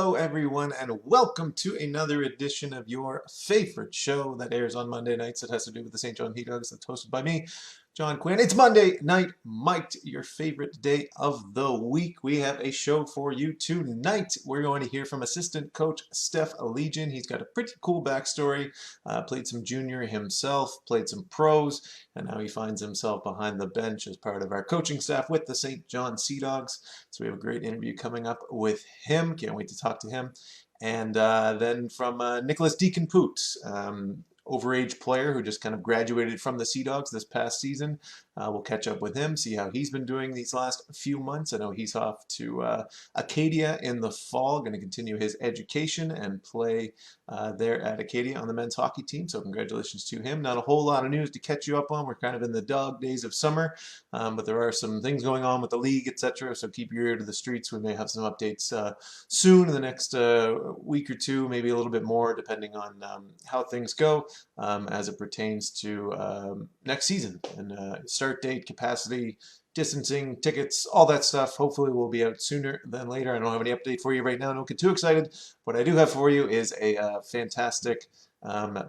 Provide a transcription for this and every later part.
Hello, everyone, and welcome to another edition of your favorite show that airs on Monday nights that has to do with the St. John Sea Dogs. That's hosted by me, John Quinn. It's Monday Night Mike, your favorite day of the week. We have a show for you tonight. We're going to hear from assistant coach Stefan Legein. He's got a pretty cool backstory. Played some junior himself, played some pros, and now he finds himself behind the bench as part of our coaching staff with the St. John Sea Dogs. So we have a great interview coming up with him. Can't wait to talk to him. And then from Nicholas Deakin-Poot, overage player who just kind of graduated from the Sea Dogs this past season. We'll catch up with him, see how he's been doing these last few months. I know he's off to Acadia in the fall, going to continue his education and play there at Acadia on the men's hockey team. So congratulations to him. Not a whole lot of news to catch you up on. We're kind of in the dog days of summer, but there are some things going on with the league, etc. So keep your ear to the streets. We may have some updates soon in the next week or two, maybe a little bit more, depending on how things go as it pertains to next season and start date, capacity, distancing, tickets, all that stuff. Hopefully we'll be out sooner than later. I don't have any update for you right now. Don't get too excited. What I do have for you is a fantastic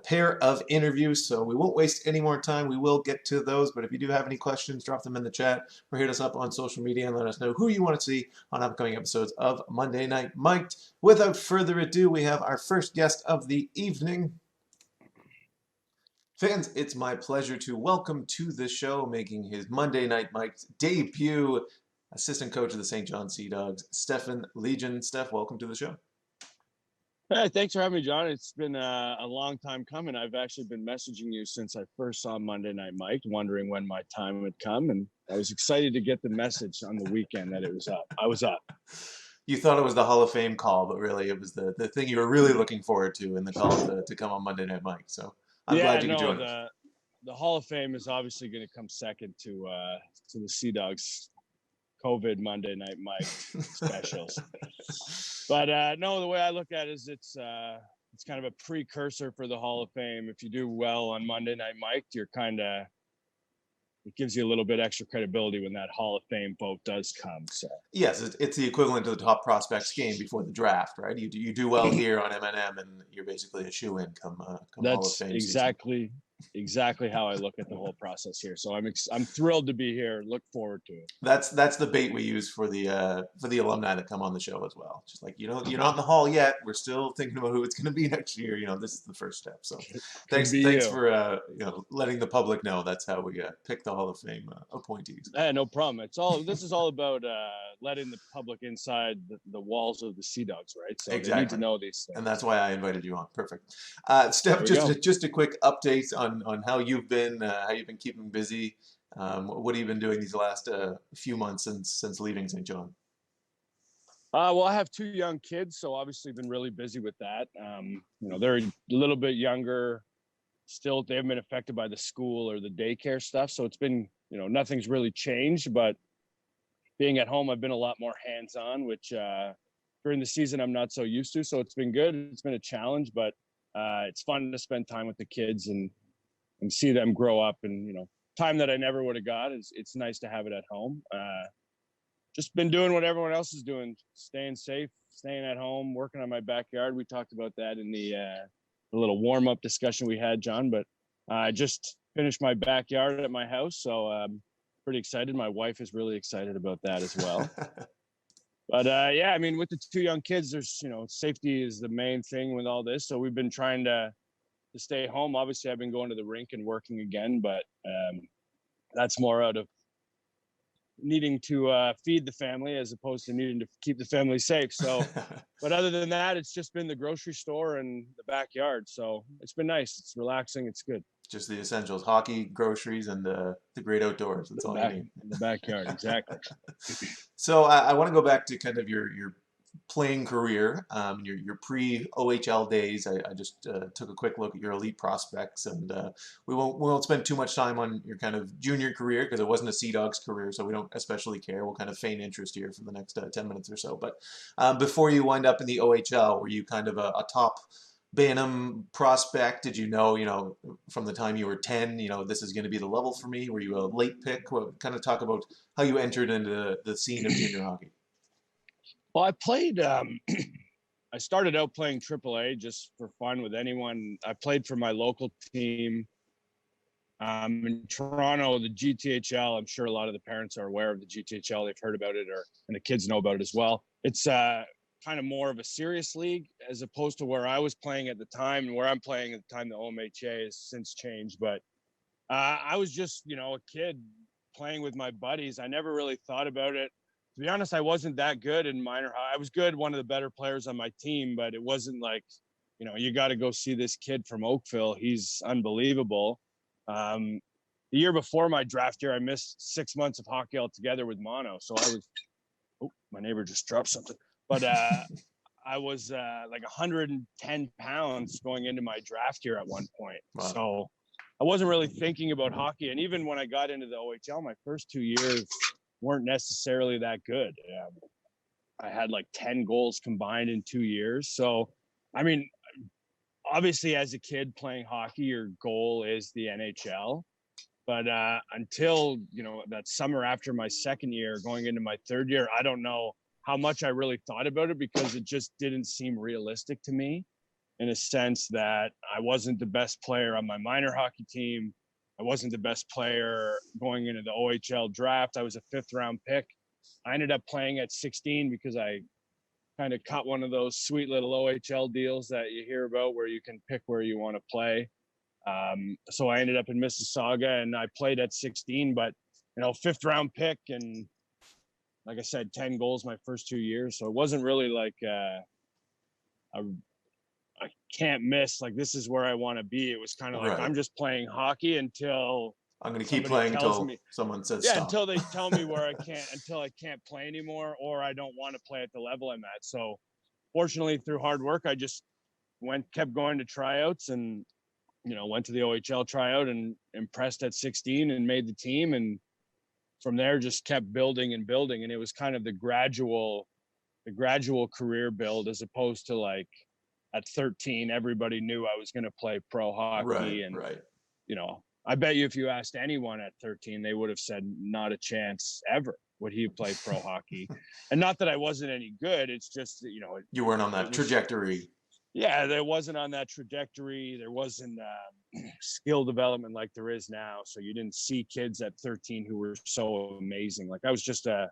pair of interviews, so we won't waste any more time. We will get to those, but if you do have any questions, drop them in the chat or hit us up on social media and let us know who you want to see on upcoming episodes of Monday Night Mike. Without further ado, we have our first guest of the evening. Fans, it's my pleasure to welcome to the show, making his Monday Night Mike's debut, assistant coach of the St. John Sea Dogs, Stefan Legein. Steph, welcome to the show. Hey, thanks for having me, John. It's been a long time coming. I've actually been messaging you since I first saw Monday Night Mike, wondering when my time would come, and I was excited to get the message on the weekend that it was up. I was up. You thought it was the Hall of Fame call, but really it was the thing you were really looking forward to in the call to come on Monday Night Mike. So I'm glad you could join us. The Hall of Fame is obviously going to come second to the Sea Dogs COVID Monday Night Mike specials. But no, the way I look at it is it's kind of a precursor for the Hall of Fame. If you do well on Monday Night Mike, it gives you a little bit extra credibility when that Hall of Fame vote does come. So yes, it's the equivalent to the top prospects game before the draft, right? You do well here on M&M, and you're basically a shoe-in come Hall of Fame exactly how I look at the whole process here. So I'm thrilled to be here. Look forward to it. That's the bait we use for the alumni that come on the show as well. Just like, you're not in the hall yet. We're still thinking about who it's going to be next year. This is the first step. So thanks for letting the public know that's how we pick the Hall of Fame appointees. No problem. This is all about letting the public inside the walls of the Sea Dogs, right? So exactly. They need to know these things. And that's why I invited you on. Perfect. Steph, just a quick update on how you've been keeping busy. What have you been doing these last few months since leaving St. John? Well, I have two young kids, so obviously been really busy with that. They're a little bit younger. Still, they haven't been affected by the school or the daycare stuff. So it's been, nothing's really changed, but being at home, I've been a lot more hands-on, which during the season I'm not so used to. So it's been good. It's been a challenge, but it's fun to spend time with the kids and see them grow up, and time that I never would have got. It's nice to have it at home. Just been doing what everyone else is doing, staying safe, staying at home, working on my backyard. We talked about that in the little warm-up discussion we had, John, but I just finished my backyard at my house, so I'm pretty excited. My wife is really excited about that as well. But with the two young kids, there's safety is the main thing with all this, so we've been trying to stay home. Obviously, I've been going to the rink and working again, but that's more out of needing to feed the family as opposed to needing to keep the family safe. So, but other than that, it's just been the grocery store and the backyard. So it's been nice. It's relaxing. It's good. Just the essentials: hockey, groceries, and the great outdoors. That's all you need. In the backyard, exactly. So I want to go back to kind of your playing career, your pre-OHL days. I just took a quick look at your elite prospects, and we won't spend too much time on your kind of junior career because it wasn't a Sea Dogs career, so we don't especially care. We'll kind of feign interest here for the next 10 minutes or so. But before you wind up in the OHL, were you kind of a top Bantam prospect? Did you know from the time you were 10, this is going to be the level for me? Were you a late pick? Kind of talk about how you entered into the scene of junior hockey. Well, I played I started out playing AAA just for fun with anyone. I played for my local team. In Toronto, the GTHL, I'm sure a lot of the parents are aware of the GTHL. They've heard about it, and the kids know about it as well. It's kind of more of a serious league as opposed to where I was playing at the time, and where I'm playing at the time. The OMHA has since changed, but I was just, a kid playing with my buddies. I never really thought about it. To be honest, I wasn't that good in minor high. I was good, one of the better players on my team, but it wasn't like, you got to go see this kid from Oakville. He's unbelievable. The year before my draft year, I missed 6 months of hockey altogether with mono. So my neighbor just dropped something. But I was like 110 pounds going into my draft year at one point. Wow. So I wasn't really thinking about hockey. And even when I got into the OHL, my first 2 years weren't necessarily that good. I had like 10 goals combined in 2 years. So, I mean, obviously as a kid playing hockey, your goal is the NHL. But until, that summer after my second year, going into my third year, I don't know how much I really thought about it, because it just didn't seem realistic to me, in a sense that I wasn't the best player on my minor hockey team. I wasn't the best player going into the OHL draft. I was a 5th round pick. I ended up playing at 16 because I kind of cut one of those sweet little OHL deals that you hear about where you can pick where you want to play. So I ended up in Mississauga, and I played at 16, but 5th round pick, and like I said, 10 goals my first 2 years. So it wasn't really like I can't miss, like this is where I want to be. It was kind of like, I'm just playing hockey until I'm going to keep playing until someone says stop. Until they tell me where until I can't play anymore, or I don't want to play at the level I'm at. So fortunately, through hard work, I just kept going to tryouts, and went to the OHL tryout and impressed at 16 and made the team. And from there just kept building and building. And it was kind of the gradual career build, as opposed to like at 13, everybody knew I was going to play pro hockey. Right. I bet you if you asked anyone at 13, they would have said not a chance ever would he play pro hockey. And not that I wasn't any good. It's just that, you weren't on that trajectory. Yeah, there wasn't on that trajectory. There wasn't skill development like there is now. So you didn't see kids at 13 who were so amazing. Like I was just a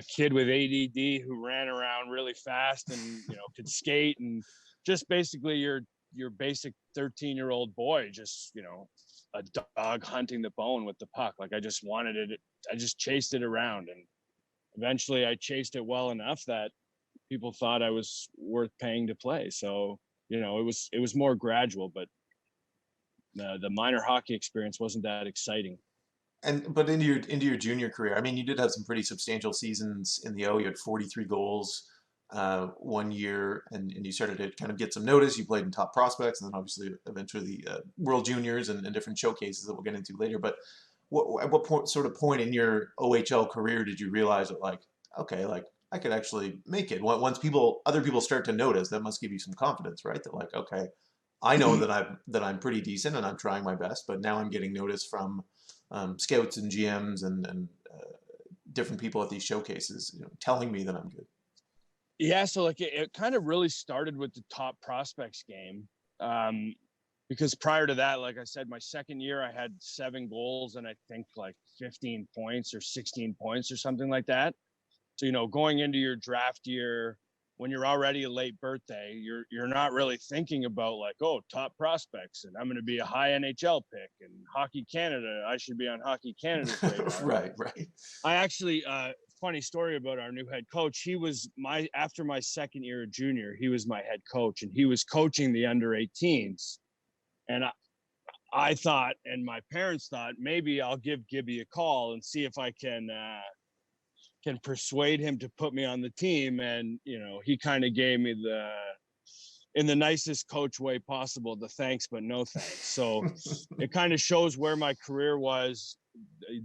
kid with ADD who ran around really fast and, could skate, and just basically your basic 13-year-old boy, just, a dog hunting the bone with the puck. Like I just wanted it. I just chased it around, and eventually I chased it well enough that people thought I was worth paying to play. So, it was more gradual, but the minor hockey experience wasn't that exciting. But into your junior career, I mean, you did have some pretty substantial seasons in the O. You had 43 goals 1 year, and you started to kind of get some notice. You played in top prospects, and then obviously eventually World Juniors and different showcases that we'll get into later. But at what sort of point in your OHL career did you realize that, like, okay, like I could actually make it? Once other people start to notice, that must give you some confidence, right? That like, okay, I know that I'm pretty decent and I'm trying my best, but now I'm getting notice from scouts and GMs and different people at these showcases, telling me that I'm good. Yeah, so like it kind of really started with the top prospects game, because prior to that, like I said, my second year I had 7 goals and I think like 15 points or 16 points or something like that. So going into your draft year, when you're already a late birthday, you're not really thinking about like, oh, top prospects, and I'm going to be a high NHL pick, and Hockey Canada, I should be on Hockey Canada's radar. Right. I actually, funny story about our new head coach. He was after my second year of junior, he was my head coach, and he was coaching the under 18s. And I thought, and my parents thought, maybe I'll give Gibby a call and see if I can persuade him to put me on the team. And he kind of gave me in the nicest coach way possible, the thanks but no thanks. So it kind of shows where my career was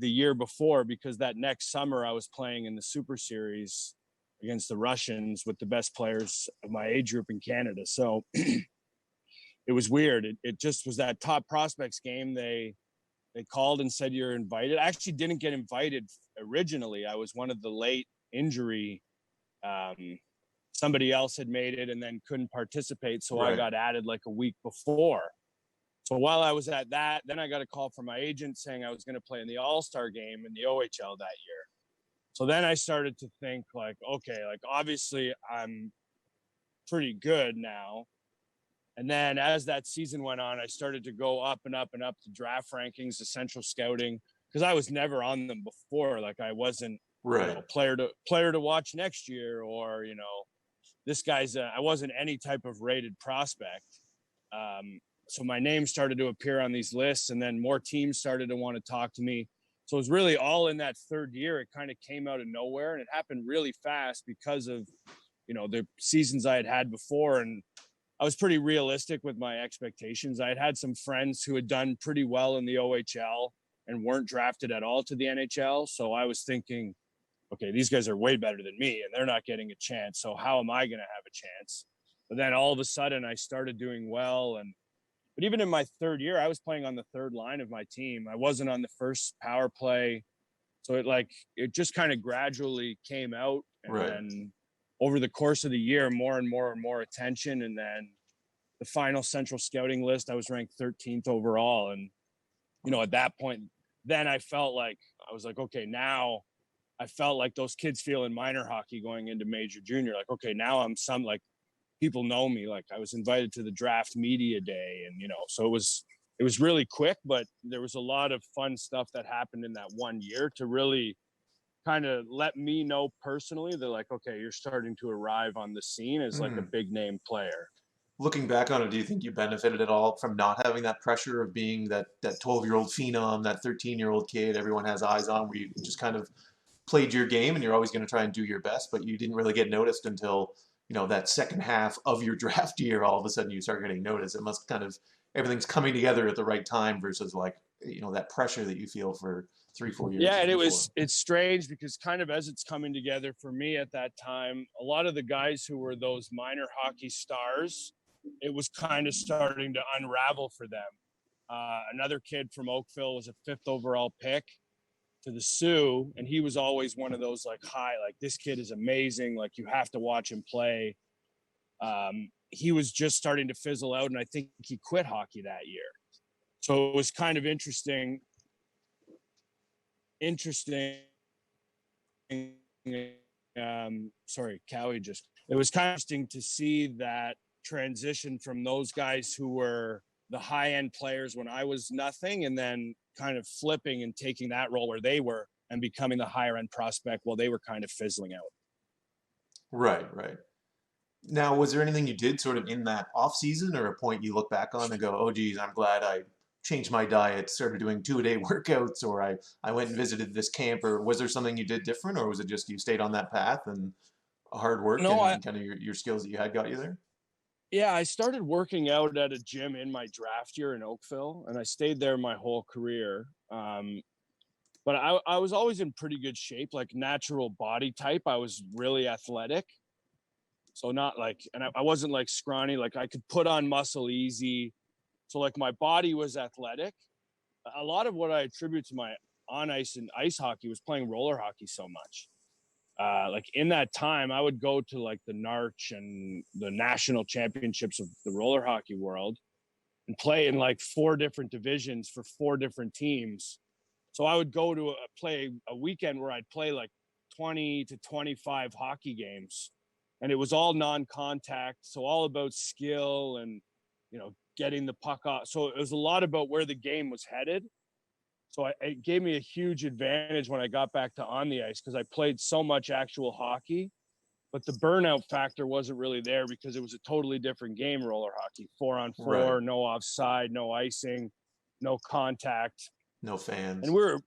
the year before, because that next summer I was playing in the Super Series against the Russians with the best players of my age group in Canada. So it was weird. It just was that top prospects game. They called and said, you're invited. I actually didn't get invited originally. I was one of the late injury somebody else had made it and then couldn't participate. So I Right. got added like a week before. So while I was at that, then I got a call from my agent saying I was going to play in the All-Star game in the OHL that year. So then I started to think like, okay, like obviously I'm pretty good now. And then as that season went on, I started to go up and up and up the draft rankings, the central scouting, because I was never on them before. Like I wasn't, Right. player to watch next year, or, this guy's, I wasn't any type of rated prospect. So my name started to appear on these lists, and then more teams started to want to talk to me. So it was really all in that third year. It kind of came out of nowhere, and it happened really fast because of, the seasons I had before. And I was pretty realistic with my expectations. I had some friends who had done pretty well in the OHL and weren't drafted at all to the NHL. So I was thinking, okay, these guys are way better than me and they're not getting a chance. So how am I going to have a chance? But then all of a sudden I started doing well. But even in my third year, I was playing on the third line of my team. I wasn't on the first power play. So it just kind of gradually came out. And Right. then over the course of the year, more and more and more attention. And then the final central scouting list, I was ranked 13th overall. And, at that point, then I felt like, I was like, okay, now I felt like those kids feel in minor hockey going into major junior. Like, okay, now I'm people know me. Like I was invited to the draft media day, and so it was really quick, but there was a lot of fun stuff that happened in that 1 year to really kind of let me know personally that like, okay, you're starting to arrive on the scene as like a big name player. Looking back on it, do you think you benefited at all from not having that pressure of being that 12-year-old phenom, that 13-year-old kid everyone has eyes on, where you just kind of played your game and you're always going to try and do your best, but you didn't really get noticed until, that second half of your draft year, all of a sudden you start getting noticed. It must kind of, everything's coming together at the right time versus like, that pressure that you feel for 3-4 years. Yeah, and before. it's strange because kind of as it's coming together for me at that time, a lot of the guys who were those minor hockey stars, it was kind of starting to unravel for them. Another kid from Oakville was a 5th overall pick to the Sioux, and he was always one of those like this kid is amazing, like you have to watch him play. He was just starting to fizzle out, and I think he quit hockey that year. So it was kind of interesting. Sorry, Cowie it was kind of interesting to see that transition from those guys who were the high end players when I was nothing, and then kind of flipping and taking that role where they were and becoming the higher end prospect while they were kind of fizzling out. Right. Now, was there anything you did sort of in that off season, or a point you look back on and go, oh geez, I'm glad I changed my diet, started doing 2-a-day workouts, or I went and visited this camp? Or was there something you did different, or was it just you stayed on that path and hard work and kind of your skills that you had got you there? Yeah, I started working out at a gym in my draft year in Oakville, and I stayed there my whole career. But I was always in pretty good shape, like natural body type. I was really athletic. So not like, and I wasn't like scrawny, like I could put on muscle easy. So like my body was athletic. A lot of what I attribute to my on ice and ice hockey was playing roller hockey so much. Like in that time, I would go to like the NARCH and the national championships of the roller hockey world and play in like 4 different divisions for 4 different teams. So I would go to play a weekend where I'd play like 20 to 25 hockey games, and it was all non-contact. So all about skill and, getting the puck off. So it was a lot about where the game was headed. So it gave me a huge advantage when I got back to on the ice because I played so much actual hockey, but the burnout factor wasn't really there because it was a totally different game, roller hockey, 4-on-4, Right. no offside, no icing, no contact. No fans. And we're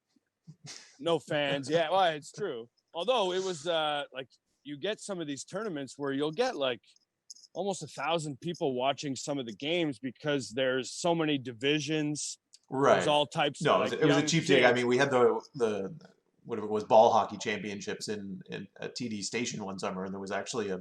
no fans. Yeah, well, it's true. Although it was like you get some of these tournaments where you'll get like almost 1,000 people watching some of the games because there's so many divisions. Right. There's all types No, of like it was a cheap dig. I mean, we had the whatever it was, ball hockey championships in a TD station one summer, and there was actually a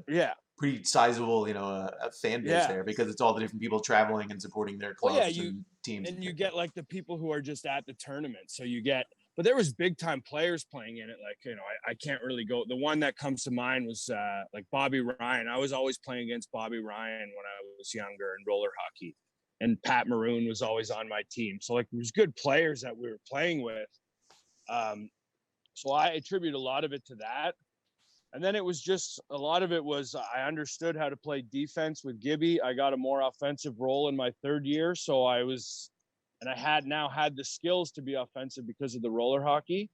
pretty sizable, a fan base there because it's all the different people traveling and supporting their clubs and teams. And you get like the people who are just at the tournament. So you get but there was big time players playing in it. Like, I can't really go. The one that comes to mind was like Bobby Ryan. I was always playing against Bobby Ryan when I was younger in roller hockey, and Pat Maroon was always on my team. So like, there was good players that we were playing with. So I attribute a lot of it to that. And then it was just a lot of it was I understood how to play defense with Gibby. I got a more offensive role in my third year. So I had the skills to be offensive because of the roller hockey.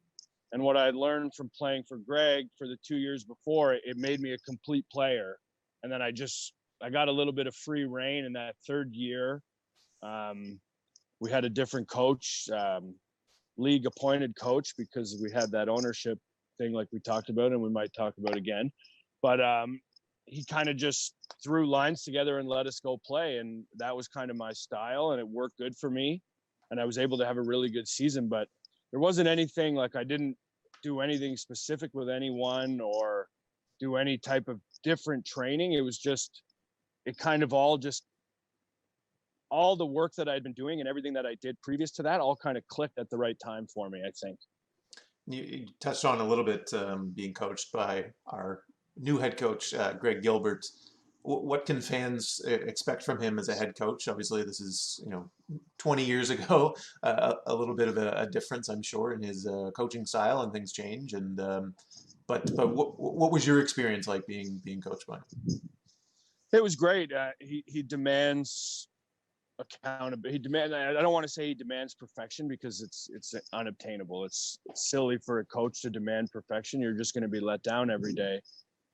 And what I learned from playing for Greg for the 2 years before, it made me a complete player. And then I got a little bit of free reign in that third year. We had a different coach, league appointed coach, because we had that ownership thing like we talked about, and we might talk about again. But he kind of just threw lines together and let us go play. And that was kind of my style, and it worked good for me. And I was able to have a really good season, but there wasn't anything like I didn't do anything specific with anyone or do any type of different training. It was just, it kind of all the work that I'd been doing and everything that I did previous to that all kind of clicked at the right time for me, I think. You touched on a little bit being coached by our new head coach, Greg Gilbert. What can fans expect from him as a head coach? Obviously, this is 20 years ago, a little bit of a difference, I'm sure, in his coaching style, and things change. And but what was your experience like being coached by him? It was great. He demands accountability. I don't want to say he demands perfection, because it's unobtainable. It's silly for a coach to demand perfection. You're just going to be let down every day.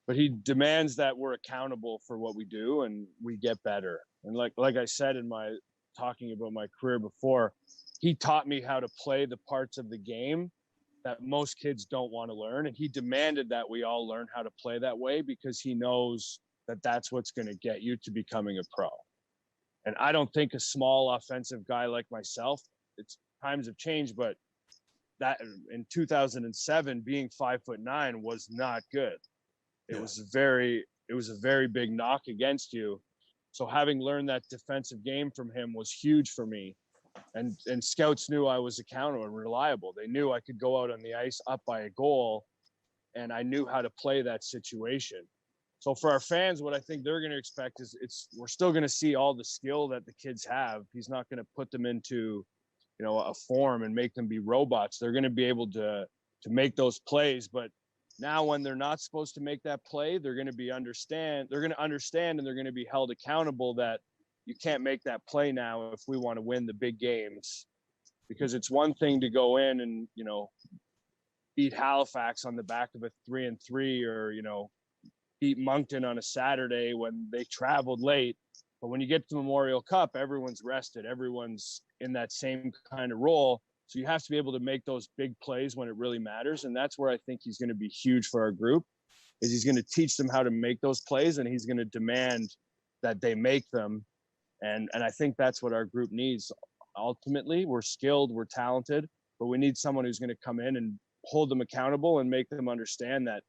But he demands that we're accountable for what we do and we get better. And like I said in my talking about my career before, he taught me how to play the parts of the game that most kids don't want to learn. And he demanded that we all learn how to play that way, because he knows that that's what's going to get you to becoming a pro. And I don't think a small offensive guy like myself, it's times have changed, but that in 2007, being 5'9" was not good. It was a very big knock against you. So having learned that defensive game from him was huge for me. And scouts knew I was accountable and reliable. They knew I could go out on the ice up by a goal, and I knew how to play that situation. So for our fans, what I think they're going to expect is we're still going to see all the skill that the kids have. He's not going to put them into, a form and make them be robots. They're going to be able to make those plays. But now when they're not supposed to make that play, they're going to understand, and they're going to be held accountable that you can't make that play now if we want to win the big games. Because it's one thing to go in and, beat Halifax on the back of a 3-3, or, beat Moncton on a Saturday when they traveled late. But when you get to Memorial Cup, everyone's rested. Everyone's in that same kind of role. So you have to be able to make those big plays when it really matters. And that's where I think he's going to be huge for our group, is he's going to teach them how to make those plays, and he's going to demand that they make them. And I think that's what our group needs. Ultimately, we're skilled, we're talented, but we need someone who's going to come in and hold them accountable and make them understand that,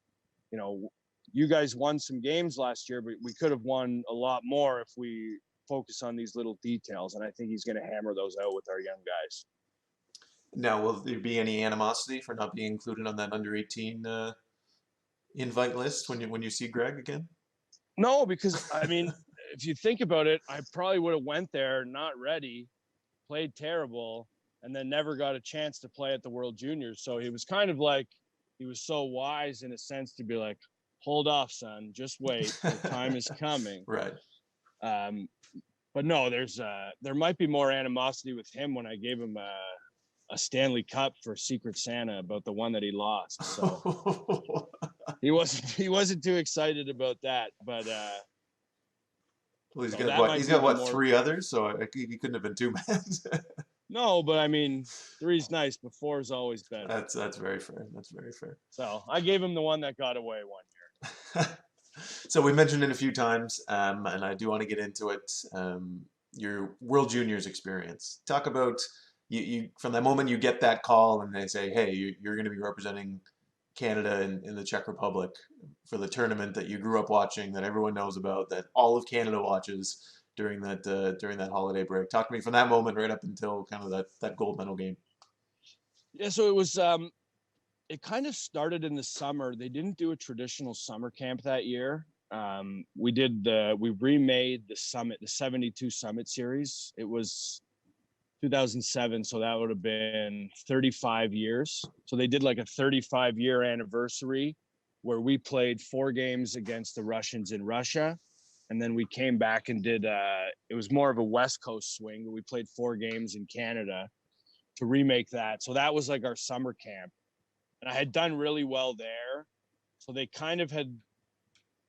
you guys won some games last year, but we could have won a lot more if we focus on these little details. And I think he's going to hammer those out with our young guys. Now, will there be any animosity for not being included on that under 18 invite list when you see Greg again? No, because I mean, if you think about it, I probably would have went there not ready, played terrible, and then never got a chance to play at the World Juniors. So he was kind of like, he was so wise in a sense to be like, hold off, son, just wait, the time is coming. Right. But no, there might be more animosity with him when I gave him a Stanley Cup for Secret Santa about the one that he lost. So he wasn't too excited about that. But well, he's got what, 3 others, so he couldn't have been too mad. No, but I mean, 3's nice, but 4 is always better. That's very fair. That's very fair. So I gave him the one that got away one year. So we mentioned it a few times, and I do want to get into it. Your World Juniors experience. Talk about you from the moment you get that call and they say, "Hey, you're going to be representing Canada in the Czech Republic for the tournament that you grew up watching, that everyone knows about, that all of Canada watches during that holiday break." Talk to me from that moment right up until kind of that gold medal game. Yeah, so it was it kind of started in the summer. They didn't do a traditional summer camp that year. We remade the summit, the 72 Summit series. It was 2007, so that would have been 35 years. So they did like a 35-year anniversary where we played 4 games against the Russians in Russia. And then we came back and did, it was more of a West Coast swing. We played 4 games in Canada to remake that. So that was like our summer camp. And I had done really well there. So they kind of had,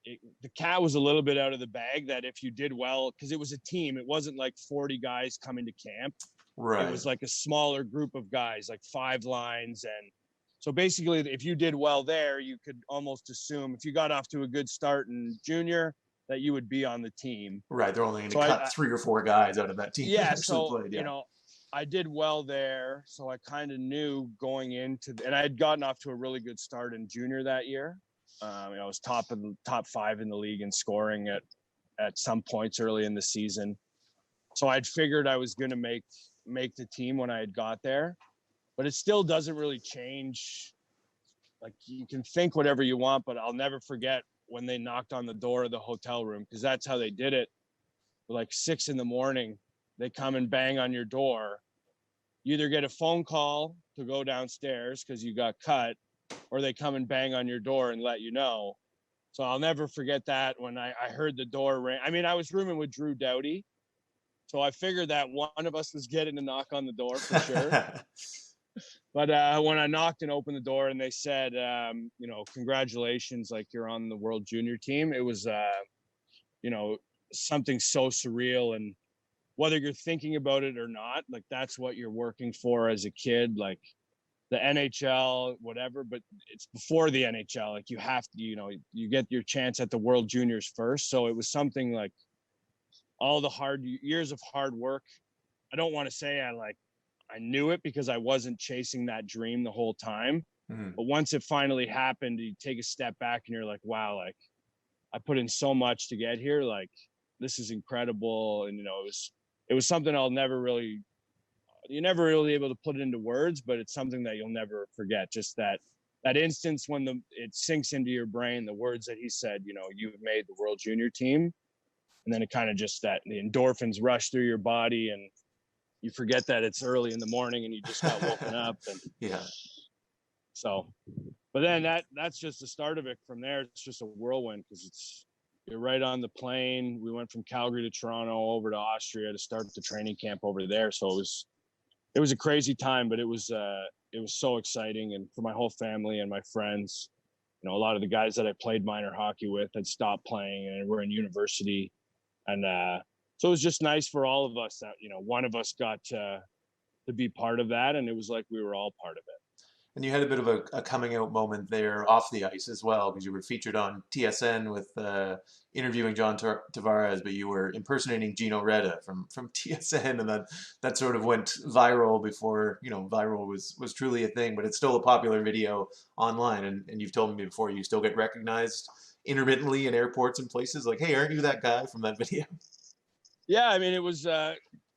the cat was a little bit out of the bag that if you did well, because it was a team, it wasn't like 40 guys coming to camp. Right. It was like a smaller group of guys, like 5 lines. And so basically, if you did well there, you could almost assume if you got off to a good start in junior, that you would be on the team. Right. They're only going to So cut 3 or 4 guys out of that team that yeah, actually so, played. Yeah. I did well there. So I kind of knew going into, and I had gotten off to a really good start in junior that year. I was top 5 in the league in scoring at some points early in the season. So I'd figured I was going to make the team when I had got there, but it still doesn't really change. Like, you can think whatever you want, but I'll never forget when they knocked on the door of the hotel room, because that's how they did it. Like 6 a.m, they come and bang on your door. You either get a phone call to go downstairs because you got cut, or they come and bang on your door and let you know. So I'll never forget that when I heard the door ring. I mean, I was rooming with Drew Doughty, so I figured that one of us was getting a knock on the door for sure. But when I knocked and opened the door and they said, congratulations, like you're on the World Junior team, it was, something so surreal. And whether you're thinking about it or not, like that's what you're working for as a kid, like the NHL, whatever, but it's before the NHL. Like you have to, you get your chance at the World Juniors first. So it was something like all the hard years of hard work. I don't want to say I knew it because I wasn't chasing that dream the whole time. Mm-hmm. But once it finally happened, you take a step back and you're like, wow, like I put in so much to get here. Like this is incredible. And, it was something you're never really able to put it into words, but it's something that you'll never forget. Just that instance when it sinks into your brain, the words that he said, you've made the World Junior team. And then it kind of just that the endorphins rush through your body and you forget that it's early in the morning and you just got woken up. And yeah. So, but then that's just the start of it. From there, it's just a whirlwind because you're right on the plane. We went from Calgary to Toronto over to Austria to start the training camp over there. So it was a crazy time, but it was so exciting. And for my whole family and my friends, a lot of the guys that I played minor hockey with had stopped playing and were in university. And so it was just nice for all of us that, one of us got to be part of that. And it was like we were all part of it. And you had a bit of a coming out moment there off the ice as well, because you were featured on TSN with interviewing John Tavares, but you were impersonating Gino Reda from TSN, and that sort of went viral before viral was truly a thing. But it's still a popular video online, and you've told me before you still get recognized intermittently in airports and places. Like, hey, aren't you that guy from that video? Yeah, I mean, it was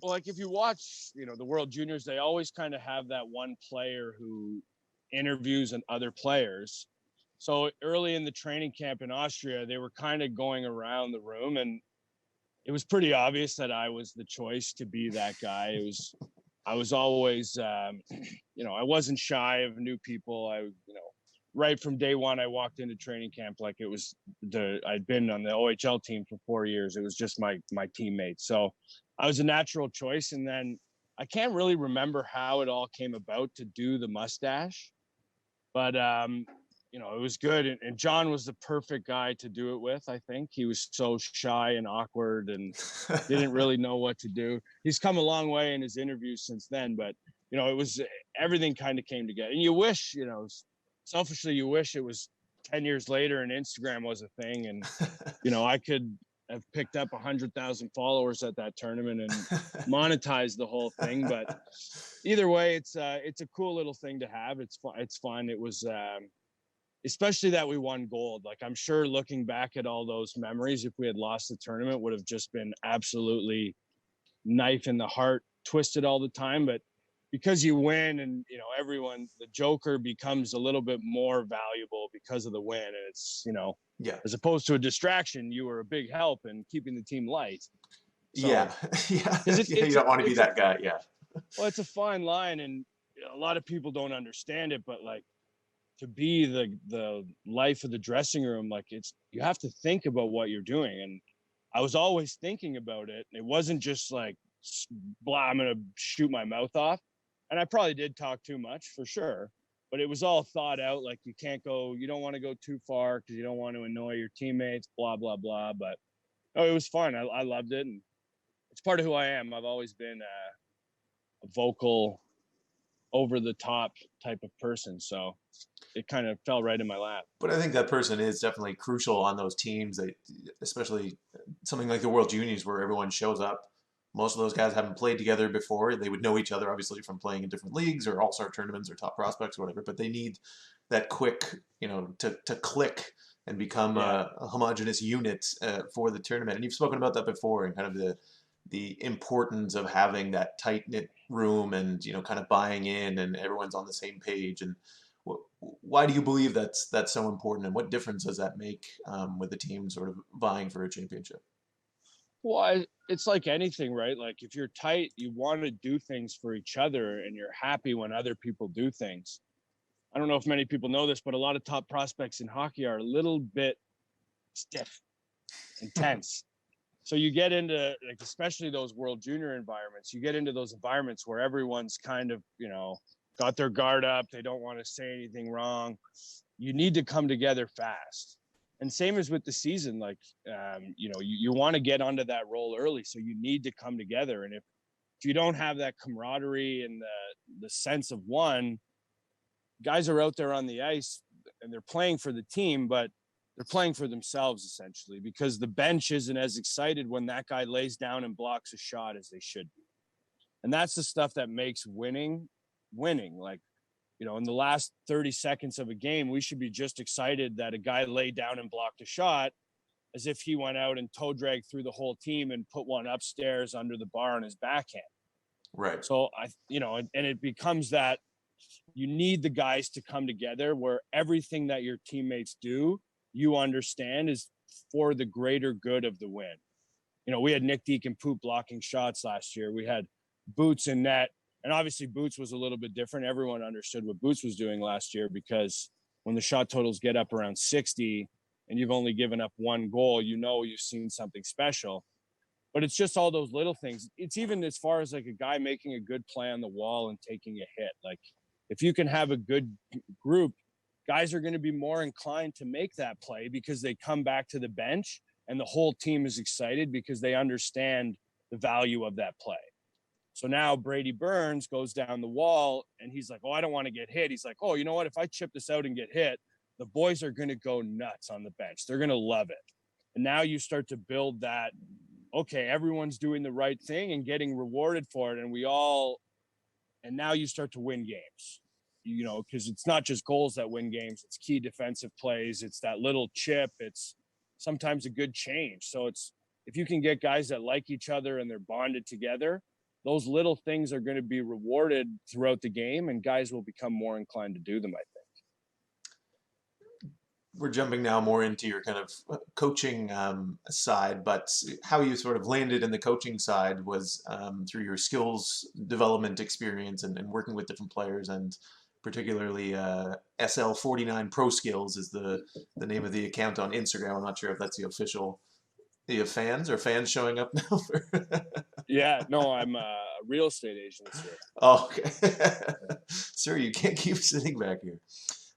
like if you watch the World Juniors, they always kind of have that one player who interviews and other players. So early in the training camp in Austria, they were kind of going around the room, and it was pretty obvious that I was the choice to be that guy. I was always, I wasn't shy of new people. Right from day one, I walked into training camp like it was I'd been on the OHL team for 4 years. It was just my teammates. So I was a natural choice. And then I can't really remember how it all came about to do the mustache. But, it was good. And John was the perfect guy to do it with, I think. He was so shy and awkward and didn't really know what to do. He's come a long way in his interviews since then. But, it was everything kind of came together. And you wish, selfishly, you wish it was 10 years later and Instagram was a thing. And, I could have picked up 100,000 followers at that tournament and monetized the whole thing. But either way, it's a cool little thing to have. It's fun. It was, especially that we won gold. Like, I'm sure looking back at all those memories, if we had lost the tournament, would have just been absolutely knife in the heart, twisted all the time. But because you win, and everyone, the joker becomes a little bit more valuable because of the win, and it's Yeah. as opposed to a distraction, you were a big help in keeping the team light. So Yeah. Yeah. because Yeah. You don't want to be that guy. Yeah. well, it's a fine line, and a lot of people don't understand it, but like, to be the life of the dressing room, like, it's, you have to think about what you're doing. And I was always thinking about it. It wasn't just like, blah, I'm gonna shoot my mouth off. And I probably did talk too much, for sure, but it was all thought out. Like, you don't want to go too far because you don't want to annoy your teammates, blah blah blah. But it was fun. I loved it, and it's part of who I am. I've always been a vocal, over the top type of person, so it kind of fell right in my lap. But I think that person is definitely crucial on those teams, that, especially something like the World Juniors where everyone shows up. Most of those guys haven't played together before. They would know each other, obviously, from playing in different leagues or all-star tournaments or top prospects or whatever, but they need that quick, to click and become a homogenous unit for the tournament. And you've spoken about that before, and kind of the importance of having that tight-knit room, and kind of buying in, and everyone's on the same page. And why do you believe that's so important, and what difference does that make with the team sort of vying for a championship? Well, it's like anything, right? Like, if you're tight, you want to do things for each other, and you're happy when other people do things. I don't know if many people know this, but a lot of top prospects in hockey are a little bit stiff, intense. So you get into, like, especially those World Junior environments, you get into those environments where everyone's kind of, got their guard up. They don't want to say anything wrong. You need to come together fast. And same as with the season, like, you want to get onto that roll early. So you need to come together. And if you don't have that camaraderie and the sense of one, guys are out there on the ice and they're playing for the team, but they're playing for themselves, essentially, because the bench isn't as excited when that guy lays down and blocks a shot as they should be. And that's the stuff that makes winning. Like, in the last 30 seconds of a game, we should be just excited that a guy laid down and blocked a shot, as if he went out and toe dragged through the whole team and put one upstairs under the bar on his backhand. Right. So and it becomes that you need the guys to come together, where everything that your teammates do, you understand, is for the greater good of the win. We had Nick Deakin-Poot blocking shots last year. We had Boots in net. And obviously Boots was a little bit different. Everyone understood what Boots was doing last year, because when the shot totals get up around 60 and you've only given up one goal, you've seen something special. But it's just all those little things. It's even as far as like a guy making a good play on the wall and taking a hit. Like, if you can have a good group, guys are going to be more inclined to make that play, because they come back to the bench and the whole team is excited because they understand the value of that play. So now Brady Burns goes down the wall and he's like, oh, I don't want to get hit. He's like, oh, you know what? If I chip this out and get hit, the boys are going to go nuts on the bench. They're going to love it. And now you start to build that, okay, everyone's doing the right thing and getting rewarded for it. And now you start to win games, because it's not just goals that win games. It's key defensive plays. It's that little chip. It's sometimes a good change. So if you can get guys that like each other and they're bonded together, those little things are going to be rewarded throughout the game, and guys will become more inclined to do them, I think. We're jumping now more into your kind of coaching side, but how you sort of landed in the coaching side was through your skills development experience, and working with different players, and particularly SL49 Pro Skills is the name of the account on Instagram. I'm not sure if that's the official. Do you have fans showing up now? Yeah, no, I'm a real estate agent this year. Oh, okay. Sir, you can't keep sitting back here.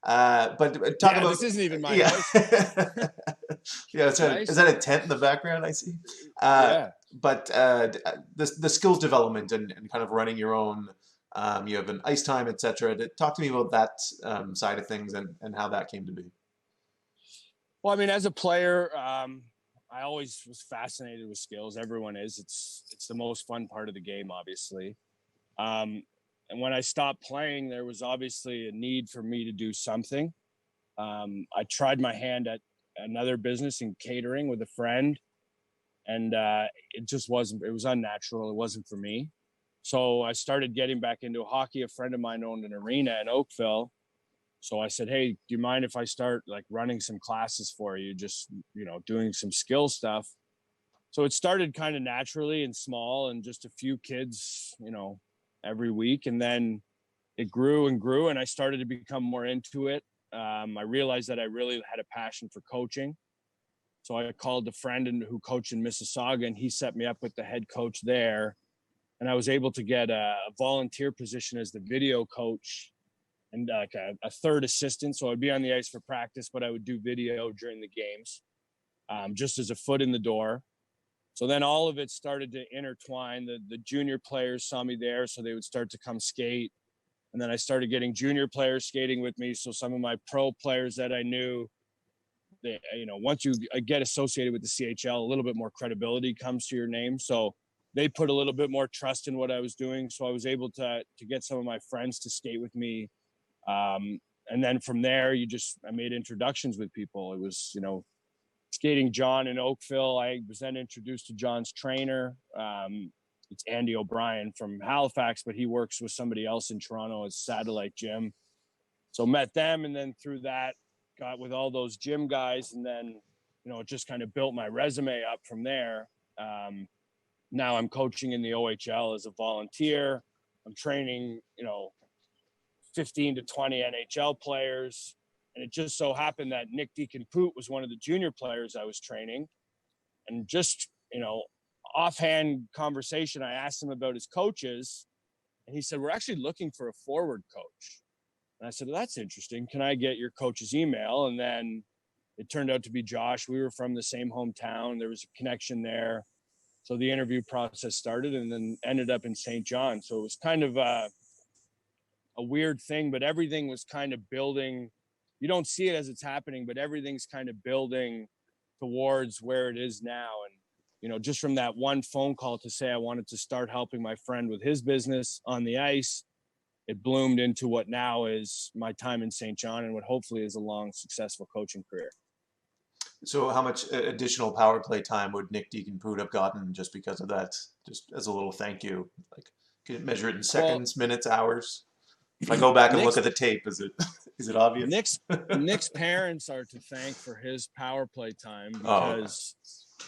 But talk about this isn't even my house. Yeah, nice. Is that a tent in the background? I see. Yeah. But the skills development, and kind of running your own. You have an ice time, etc. Talk to me about that side of things, and how that came to be. Well, I mean, as a player, I always was fascinated with skills. Everyone is. It's the most fun part of the game, obviously. And when I stopped playing, there was obviously a need for me to do something. I tried my hand at another business in catering with a friend, and it just wasn't. It was unnatural. It wasn't for me. So I started getting back into hockey. A friend of mine owned an arena in Oakville. So I said, hey, do you mind if I start like running some classes for you, just, doing some skill stuff? So it started kind of naturally and small and just a few kids, every week. And then it grew and grew, and I started to become more into it. I realized that I really had a passion for coaching. So I called a friend who coached in Mississauga, and he set me up with the head coach there. And I was able to get a volunteer position as the video coach and like a third assistant. So I'd be on the ice for practice, but I would do video during the games, just as a foot in the door. So then all of it started to intertwine. The junior players saw me there, so they would start to come skate. And then I started getting junior players skating with me. So some of my pro players that I knew, once you get associated with the CHL, a little bit more credibility comes to your name. So they put a little bit more trust in what I was doing. So I was able to get some of my friends to skate with me. And then from there, I made introductions with people. It was, skating John in Oakville. I was then introduced to John's trainer. It's Andy O'Brien from Halifax, but he works with somebody else in Toronto at Satellite Gym. So met them, and then through that, got with all those gym guys, and then, it just kind of built my resume up from there. Now I'm coaching in the OHL as a volunteer. I'm training, 15 to 20 NHL players. And it just so happened that Nick Deakin-Poot was one of the junior players I was training. And just, offhand conversation, I asked him about his coaches. And he said, we're actually looking for a forward coach. And I said, well, that's interesting. Can I get your coach's email? And then it turned out to be Josh. We were from the same hometown. There was a connection there. So the interview process started and then ended up in St. John. So it was kind of a weird thing, but everything was kind of building. You don't see it as it's happening, but everything's kind of building towards where it is now. And, just from that one phone call to say I wanted to start helping my friend with his business on the ice, it bloomed into what now is my time in St. John and what hopefully is a long, successful coaching career. So how much additional power play time would Nick Deakin-Poot have gotten just because of that? Just as a little thank you, like, can you measure it in seconds, minutes, hours? If I go back and look at the tape, is it obvious? Nick's parents are to thank for his power play time Oh, okay. because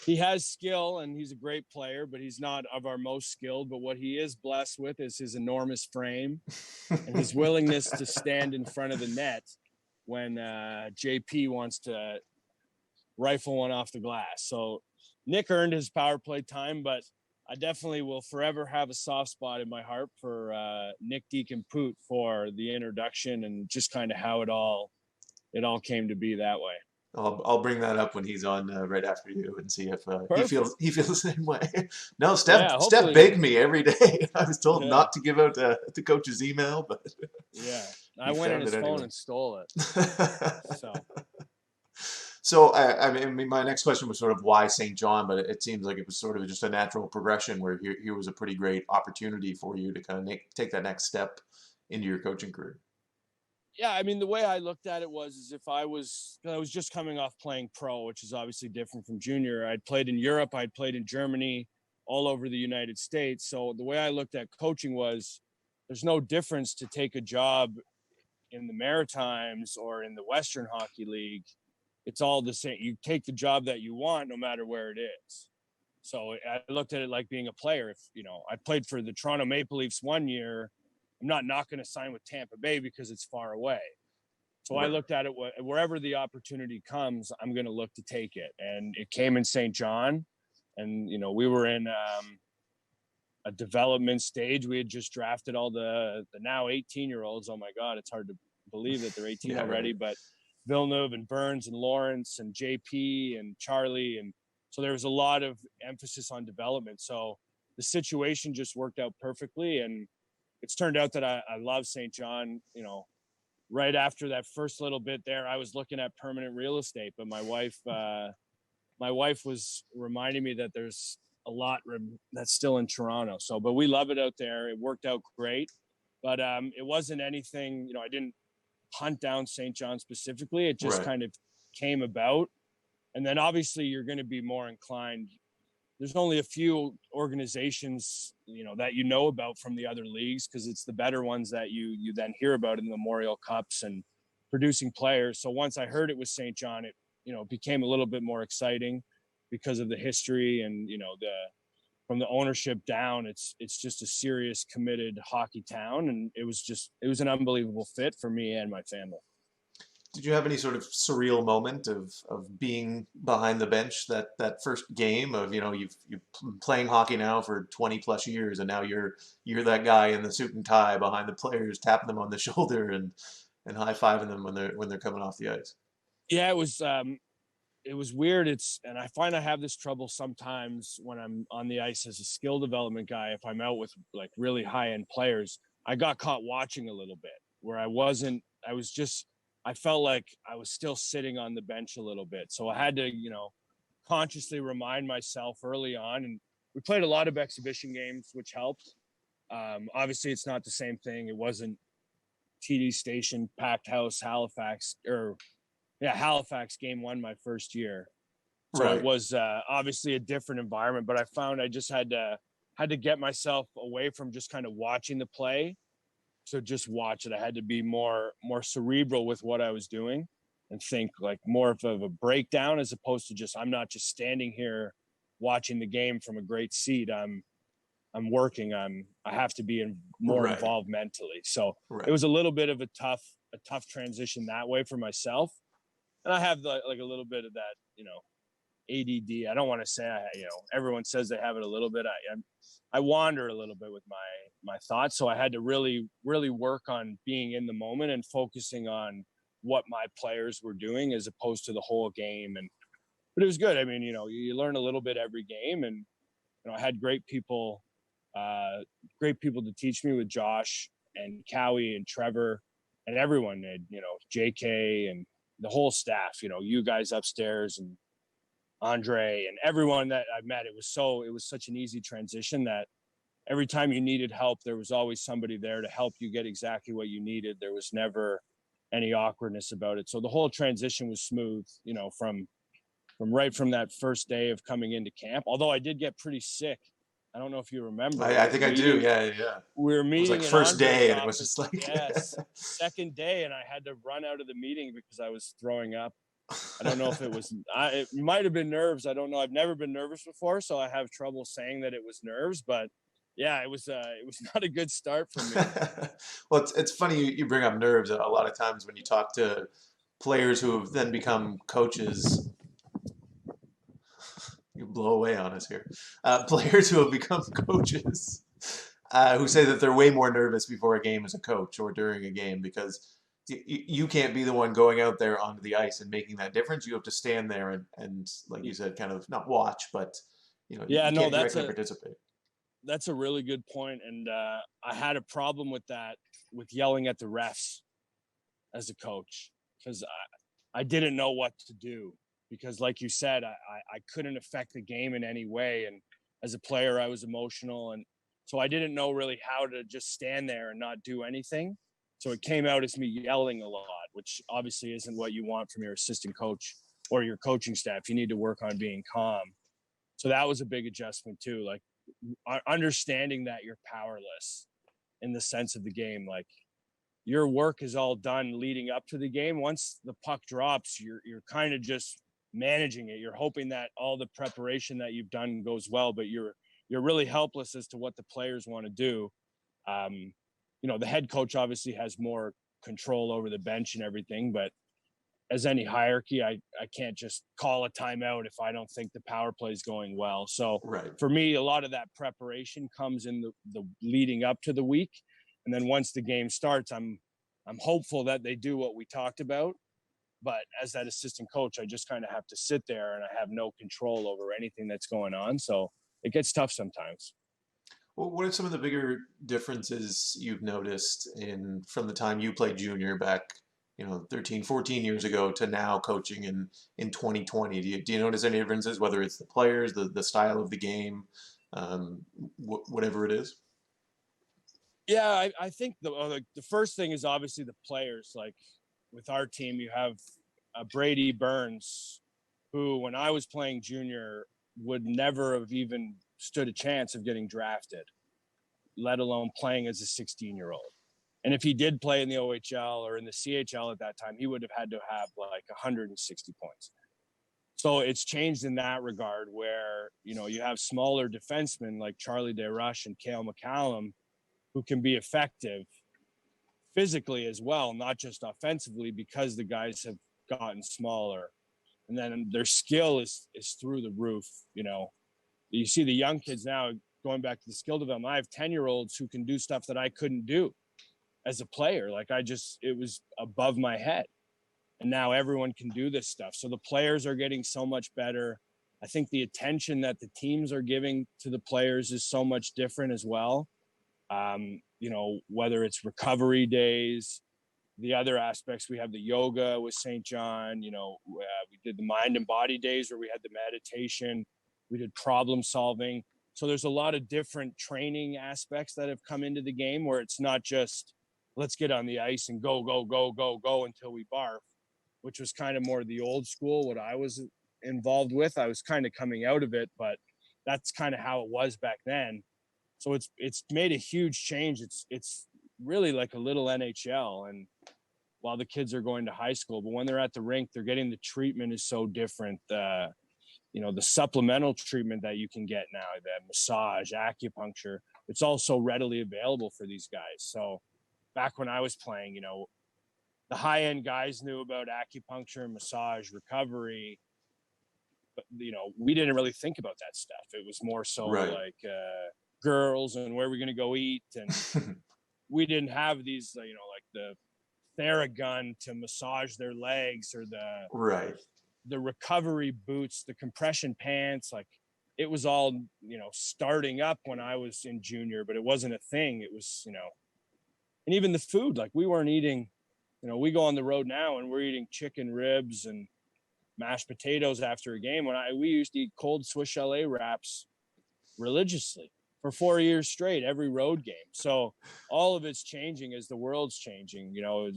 he has skill and he's a great player, but he's not of our most skilled. But what he is blessed with is his enormous frame and his willingness to stand in front of the net when JP wants to rifle one off the glass. So Nick earned his power play time, but I definitely will forever have a soft spot in my heart for Nick Deakin-Poot for the introduction and just kind of how it all came to be that way. I'll bring that up when he's on right after you and see if Perfect. he feels the same way. No, Yeah, Steph hopefully. begged me every day. I was told Yeah. not to give out the coach's email, but yeah, I went in his phone and stole it. So So I mean, my next question was sort of why St. John, but it seems like it was sort of just a natural progression where here was a pretty great opportunity for you to kind of take that next step into your coaching career. yeah, I mean, the way I looked at it was if I was just coming off playing pro, which is obviously different from junior. I'd played in Europe, I'd played in Germany, all over the United States. So the way I looked at coaching was there's no difference to take a job in the Maritimes or in the Western Hockey League. It's all the same. You take the job that you want, no matter where it is. So I looked at it like being a player. If, I played for the Toronto Maple Leafs one year, I'm not going to sign with Tampa Bay because it's far away. So I looked at it, wherever the opportunity comes, I'm going to look to take it. And it came in St. John. And, we were in a development stage. We had just drafted all the now 18-year-olds. Oh, my God, it's hard to believe that they're 18 already. Right. But Villeneuve and Burns and Lawrence and JP and Charlie. And so there was a lot of emphasis on development. So the situation just worked out perfectly. And it's turned out that I love St. John. Right after that first little bit there, I was looking at permanent real estate, but my wife was reminding me that there's a lot that's still in Toronto. So, but we love it out there. It worked out great, but it wasn't anything, I didn't hunt down St. John specifically. It just kind of came about. And then obviously you're going to be more inclined. there's only a few organizations, that about from the other leagues, because it's the better ones that you then hear about in the Memorial Cups and producing players. So once I heard it was St. John, it became a little bit more exciting because of the history and from the ownership down, it's just a serious, committed hockey town, and it was an unbelievable fit for me and my family. Did you have any sort of surreal moment of being behind the bench that first game of you've playing hockey now for 20 plus years, and now you're that guy in the suit and tie behind the players, tapping them on the shoulder and high fiving them when they're coming off the ice? Yeah, it was weird. And I find I have this trouble sometimes when I'm on the ice as a skill development guy. If I'm out with like really high end players, I got caught watching a little bit where I felt like I was still sitting on the bench a little bit. So I had to, consciously remind myself early on. And we played a lot of exhibition games, which helped. Obviously, it's not the same thing. It wasn't TD Station, packed house, Halifax, Halifax game one my first year. So Right. it was obviously a different environment, but I found I just had to get myself away from just kind of watching the play. So just watch it. I had to be more cerebral with what I was doing and think like more of a breakdown, as opposed to I'm not just standing here watching the game from a great seat. I'm working. I have to be more Right. involved mentally. So Right. it was a little bit of a tough transition that way for myself. And I have like a little bit of that, ADD. I don't want to say everyone says they have it a little bit. I wander a little bit with my thoughts. So I had to really, really work on being in the moment and focusing on what my players were doing as opposed to the whole game. But it was good. I mean, you learn a little bit every game, and I had great people to teach me with Josh and Cowie and Trevor and everyone, and JK and the whole staff, you guys upstairs and Andre and everyone that I met. It was such an easy transition that every time you needed help, there was always somebody there to help you get exactly what you needed. There was never any awkwardness about it. So the whole transition was smooth, from that first day of coming into camp. Although I did get pretty sick. I don't know if you remember. I think I do. Yeah. We were It was like meeting in first Andre's day, and it was office. just like Yes, second day, and I had to run out of the meeting because I was throwing up. I don't know if it might have been nerves. I don't know. I've never been nervous before, so I have trouble saying that it was nerves. But yeah, it was not a good start for me. Well, it's funny you bring up nerves. A lot of times when you talk to players who have then become coaches, you blow away on us here. Players who have become coaches who say that they're way more nervous before a game as a coach or during a game, because you can't be the one going out there onto the ice and making that difference. You have to stand there and like you said, kind of not watch, but you can't directly participate. That's a really good point. And I had a problem with that, with yelling at the refs as a coach, because I didn't know what to do. Because like you said, I couldn't affect the game in any way. And as a player, I was emotional. And so I didn't know really how to just stand there and not do anything. So it came out as me yelling a lot, which obviously isn't what you want from your assistant coach or your coaching staff. You need to work on being calm. So that was a big adjustment too. Like understanding that you're powerless in the sense of the game. Like your work is all done leading up to the game. Once the puck drops, you're kind of just managing it. You're hoping that all the preparation that you've done goes well, but you're really helpless as to what the players want to do. The head coach obviously has more control over the bench and everything, but as any hierarchy, I can't just call a timeout if I don't think the power play is going well. So Right. For me, a lot of that preparation comes in the leading up to the week. And then once the game starts, I'm hopeful that they do what we talked about. But as that assistant coach, I just kind of have to sit there and I have no control over anything that's going on. So it gets tough sometimes. Well, what are some of the bigger differences you've noticed from the time you played junior back, 13, 14 years ago to now coaching in 2020? Do you notice any differences, whether it's the players, the style of the game, whatever it is? Yeah, I think the first thing is obviously the players. Like with our team, you have Brady Burns, who when I was playing junior, would never have even stood a chance of getting drafted, let alone playing as a 16-year-old. And if he did play in the OHL or in the CHL at that time, he would have had to have like 160 points. So it's changed in that regard where, you know, you have smaller defensemen like Charlie DeRush and Cale McCallum who can be effective physically as well, not just offensively, because the guys have gotten smaller. And then their skill is through the roof. You know, you see the young kids now, going back to the skill development. I have 10-year-olds who can do stuff that I couldn't do as a player. Like it was above my head. And now everyone can do this stuff. So the players are getting so much better. I think the attention that the teams are giving to the players is so much different as well. You know, whether it's recovery days, the other aspects, we have the yoga with St. John, you know, we did the mind and body days where we had the meditation, we did problem solving. So there's a lot of different training aspects that have come into the game where it's not just let's get on the ice and go until we barf, which was kind of more the old school, what I was involved with. I was kind of coming out of it, but that's kind of how it was back then. So it's made a huge change. It's really like a little NHL. And while the kids are going to high school, but when they're at the rink, they're getting the treatment is so different. You know, the supplemental treatment that you can get now, the massage, acupuncture, it's all so readily available for these guys. So back when I was playing, you know, the high-end guys knew about acupuncture, massage, recovery, but, you know, we didn't really think about that stuff. It was more so like girls and where we're going to go eat. And we didn't have these, you know, like the Theragun to massage their legs or the recovery boots, the compression pants. Like it was all, you know, starting up when I was in junior, but it wasn't a thing. It was, you know, and even the food, like we weren't eating, you know, we go on the road now and we're eating chicken ribs and mashed potatoes after a game. We used to eat cold Swiss chalet wraps religiously for 4 years straight, every road game. So all of it's changing as the world's changing. You know,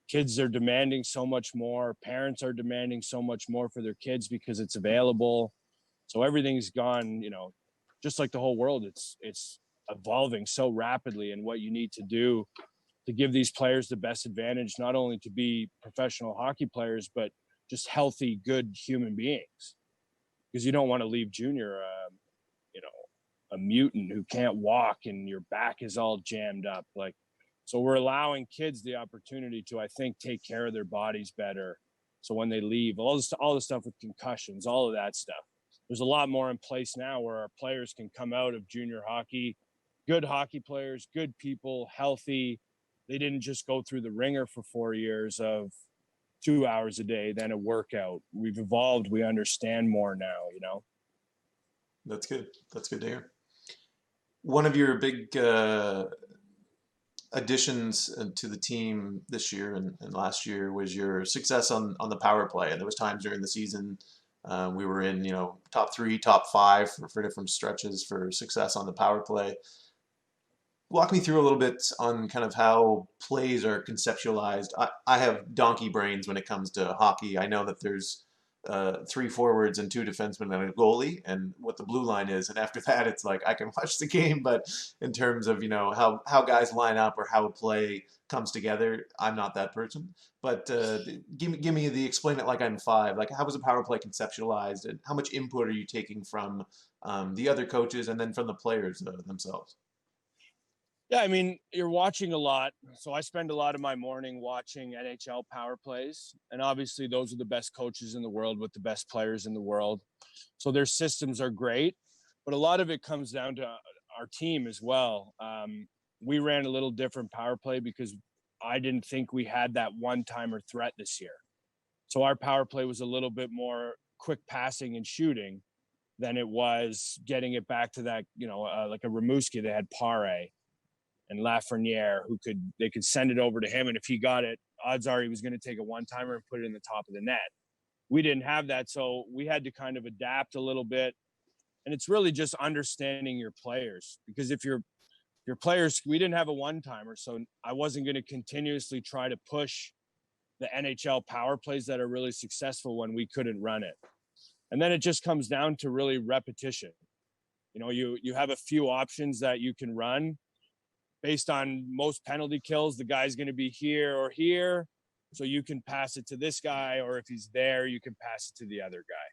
kids are demanding so much more. Parents are demanding so much more for their kids because it's available. So everything's gone, you know, just like the whole world, it's evolving so rapidly, and what you need to do to give these players the best advantage, not only to be professional hockey players, but just healthy, good human beings. Because you don't want to leave junior, you know, a mutant who can't walk and your back is all jammed up. Like, so we're allowing kids the opportunity to, I think, take care of their bodies better. So when they leave, all the stuff with concussions, all of that stuff, there's a lot more in place now where our players can come out of junior hockey, good hockey players, good people, healthy. They didn't just go through the ringer for 4 years of 2 hours a day, then a workout. We've evolved. We understand more now, you know? That's good. That's good to hear. One of your big additions to the team this year and last year was your success on the power play. And there was times during the season we were in, you know, top 3, top 5 for different stretches for success on the power play. Walk me through a little bit on kind of how plays are conceptualized. I have donkey brains when it comes to hockey. I know that there's 3 forwards and 2 defensemen and a goalie, and what the blue line is. And after that, it's like I can watch the game, but in terms of, you know, how guys line up or how a play comes together, I'm not that person. But give me the explain it like I'm 5. Like, how was a power play conceptualized, and how much input are you taking from the other coaches and then from the players themselves? Yeah, I mean, you're watching a lot. So I spend a lot of my morning watching NHL power plays. And obviously, those are the best coaches in the world with the best players in the world. So their systems are great. But a lot of it comes down to our team as well. We ran a little different power play because I didn't think we had that one-timer threat this year. So our power play was a little bit more quick passing and shooting than it was getting it back to that, you know, like a Rimouski. They had Pare and Lafreniere, they could send it over to him, and if he got it, odds are he was going to take a one-timer and put it in the top of the net. We didn't have that, so we had to kind of adapt a little bit. And it's really just understanding your players, because if your players, we didn't have a one-timer, so I wasn't going to continuously try to push the NHL power plays that are really successful when we couldn't run it. And then it just comes down to really repetition. You have a few options that you can run based on most penalty kills. The guy's going to be here or here. So you can pass it to this guy, or if he's there, you can pass it to the other guy.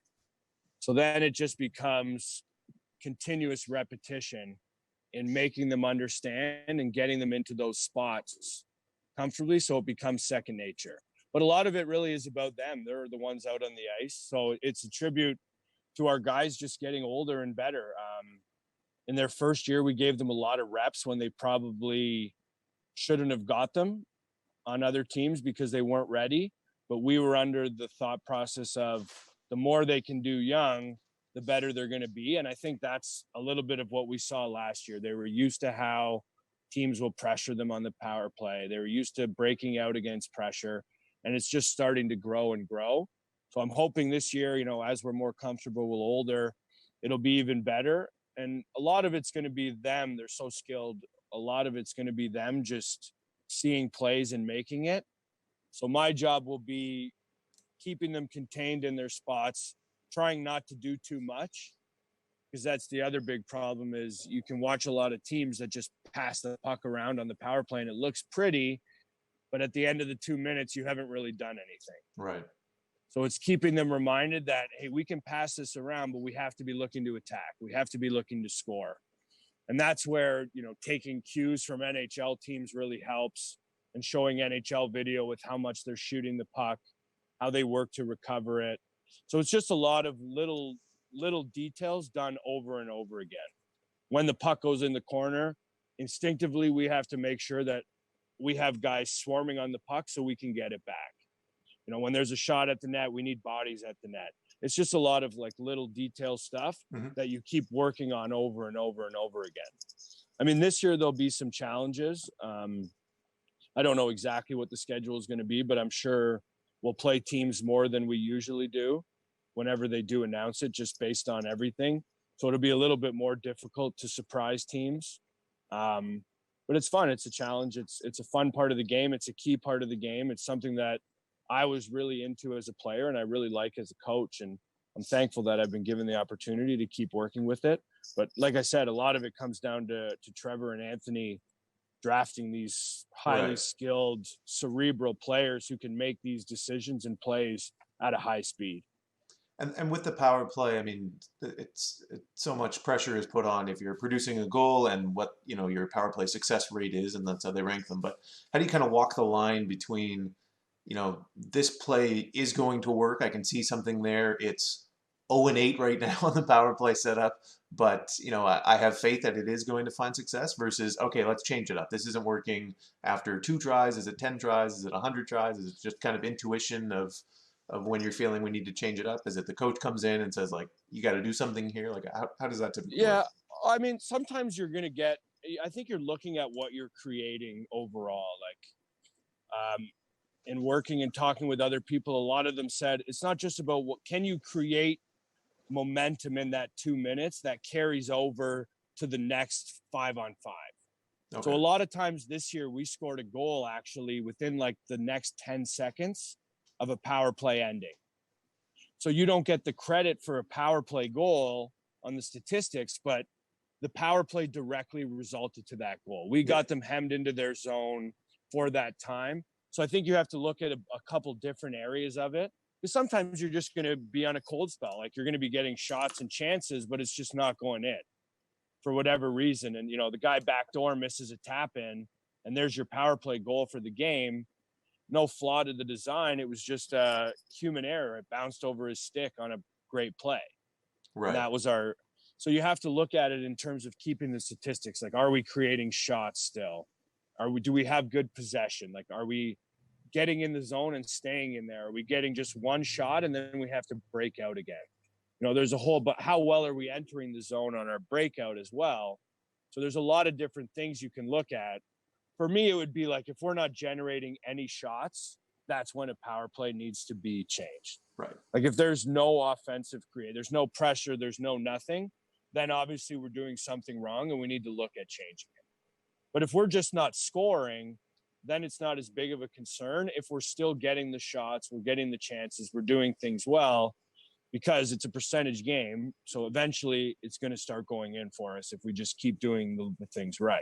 So then it just becomes continuous repetition in making them understand and getting them into those spots comfortably, so it becomes second nature. But a lot of it really is about them. They're the ones out on the ice. So it's a tribute to our guys just getting older and better. In their first year, we gave them a lot of reps when they probably shouldn't have got them on other teams because they weren't ready. But we were under the thought process of the more they can do young, the better they're going to be. And I think that's a little bit of what we saw last year. They were used to how teams will pressure them on the power play. They were used to breaking out against pressure, and it's just starting to grow and grow. So I'm hoping this year, as we're more comfortable, we're older, it'll be even better. And a lot of it's going to be them. They're so skilled. A lot of it's going to be them just seeing plays and making it. So my job will be keeping them contained in their spots, trying not to do too much, because that's the other big problem is you can watch a lot of teams that just pass the puck around on the power play and it looks pretty, but at the end of the 2 minutes, you haven't really done anything. Right. So it's keeping them reminded that, hey, we can pass this around, but we have to be looking to attack. We have to be looking to score. And that's where, taking cues from NHL teams really helps, and showing NHL video with how much they're shooting the puck, how they work to recover it. So it's just a lot of little details done over and over again. When the puck goes in the corner, instinctively, we have to make sure that we have guys swarming on the puck so we can get it back. When there's a shot at the net, we need bodies at the net. It's just a lot of little detail stuff that you keep working on over and over and over again. I mean, this year there'll be some challenges. I don't know exactly what the schedule is going to be, but I'm sure we'll play teams more than we usually do whenever they do announce it, just based on everything. So it'll be a little bit more difficult to surprise teams. But it's fun. It's a challenge. It's a fun part of the game. It's a key part of the game. It's something that I was really into as a player and I really like as a coach. And I'm thankful that I've been given the opportunity to keep working with it. But like I said, a lot of it comes down to Trevor and Anthony drafting these highly skilled, cerebral players who can make these decisions and plays at a high speed. And with the power play, I mean, it's so much pressure is put on if you're producing a goal and what, your power play success rate is, and that's how they rank them. But how do you kind of walk the line between, this play is going to work? I can see something there. It's 0-8 right now on the power play setup, but I have faith that it is going to find success versus, okay, let's change it up. This isn't working after 2 tries. Is it 10 tries? Is it 100 tries? Is it just kind of intuition of when you're feeling we need to change it up? Is it the coach comes in and says, you got to do something here? How does that typically work? I mean, sometimes you're going to get, I think you're looking at what you're creating overall. In working and talking with other people, a lot of them said, it's not just about what can you create momentum in that 2 minutes that carries over to the next 5-on-5. Okay. So a lot of times this year we scored a goal actually within the next 10 seconds of a power play ending. So you don't get the credit for a power play goal on the statistics, but the power play directly resulted to that goal. We got them hemmed into their zone for that time. So I think you have to look at a couple different areas of it. Because sometimes you're just going to be on a cold spell. You're going to be getting shots and chances, but it's just not going in for whatever reason. And, the guy backdoor misses a tap in, and there's your power play goal for the game. No flaw to the design. It was just a human error. It bounced over his stick on a great play. Right. And that was so you have to look at it in terms of keeping the statistics. Are we creating shots still? Do we have good possession? Are we getting in the zone and staying in there? Are we getting just one shot and then we have to break out again? There's a whole, but how well are we entering the zone on our breakout as well? So there's a lot of different things you can look at. For me, it would be if we're not generating any shots, that's when a power play needs to be changed. Right. If there's no offensive create, there's no pressure, there's no nothing, then obviously we're doing something wrong and we need to look at changing it. But if we're just not scoring, then it's not as big of a concern. If we're still getting the shots, we're getting the chances, we're doing things well, because it's a percentage game. So eventually it's going to start going in for us if we just keep doing the things right.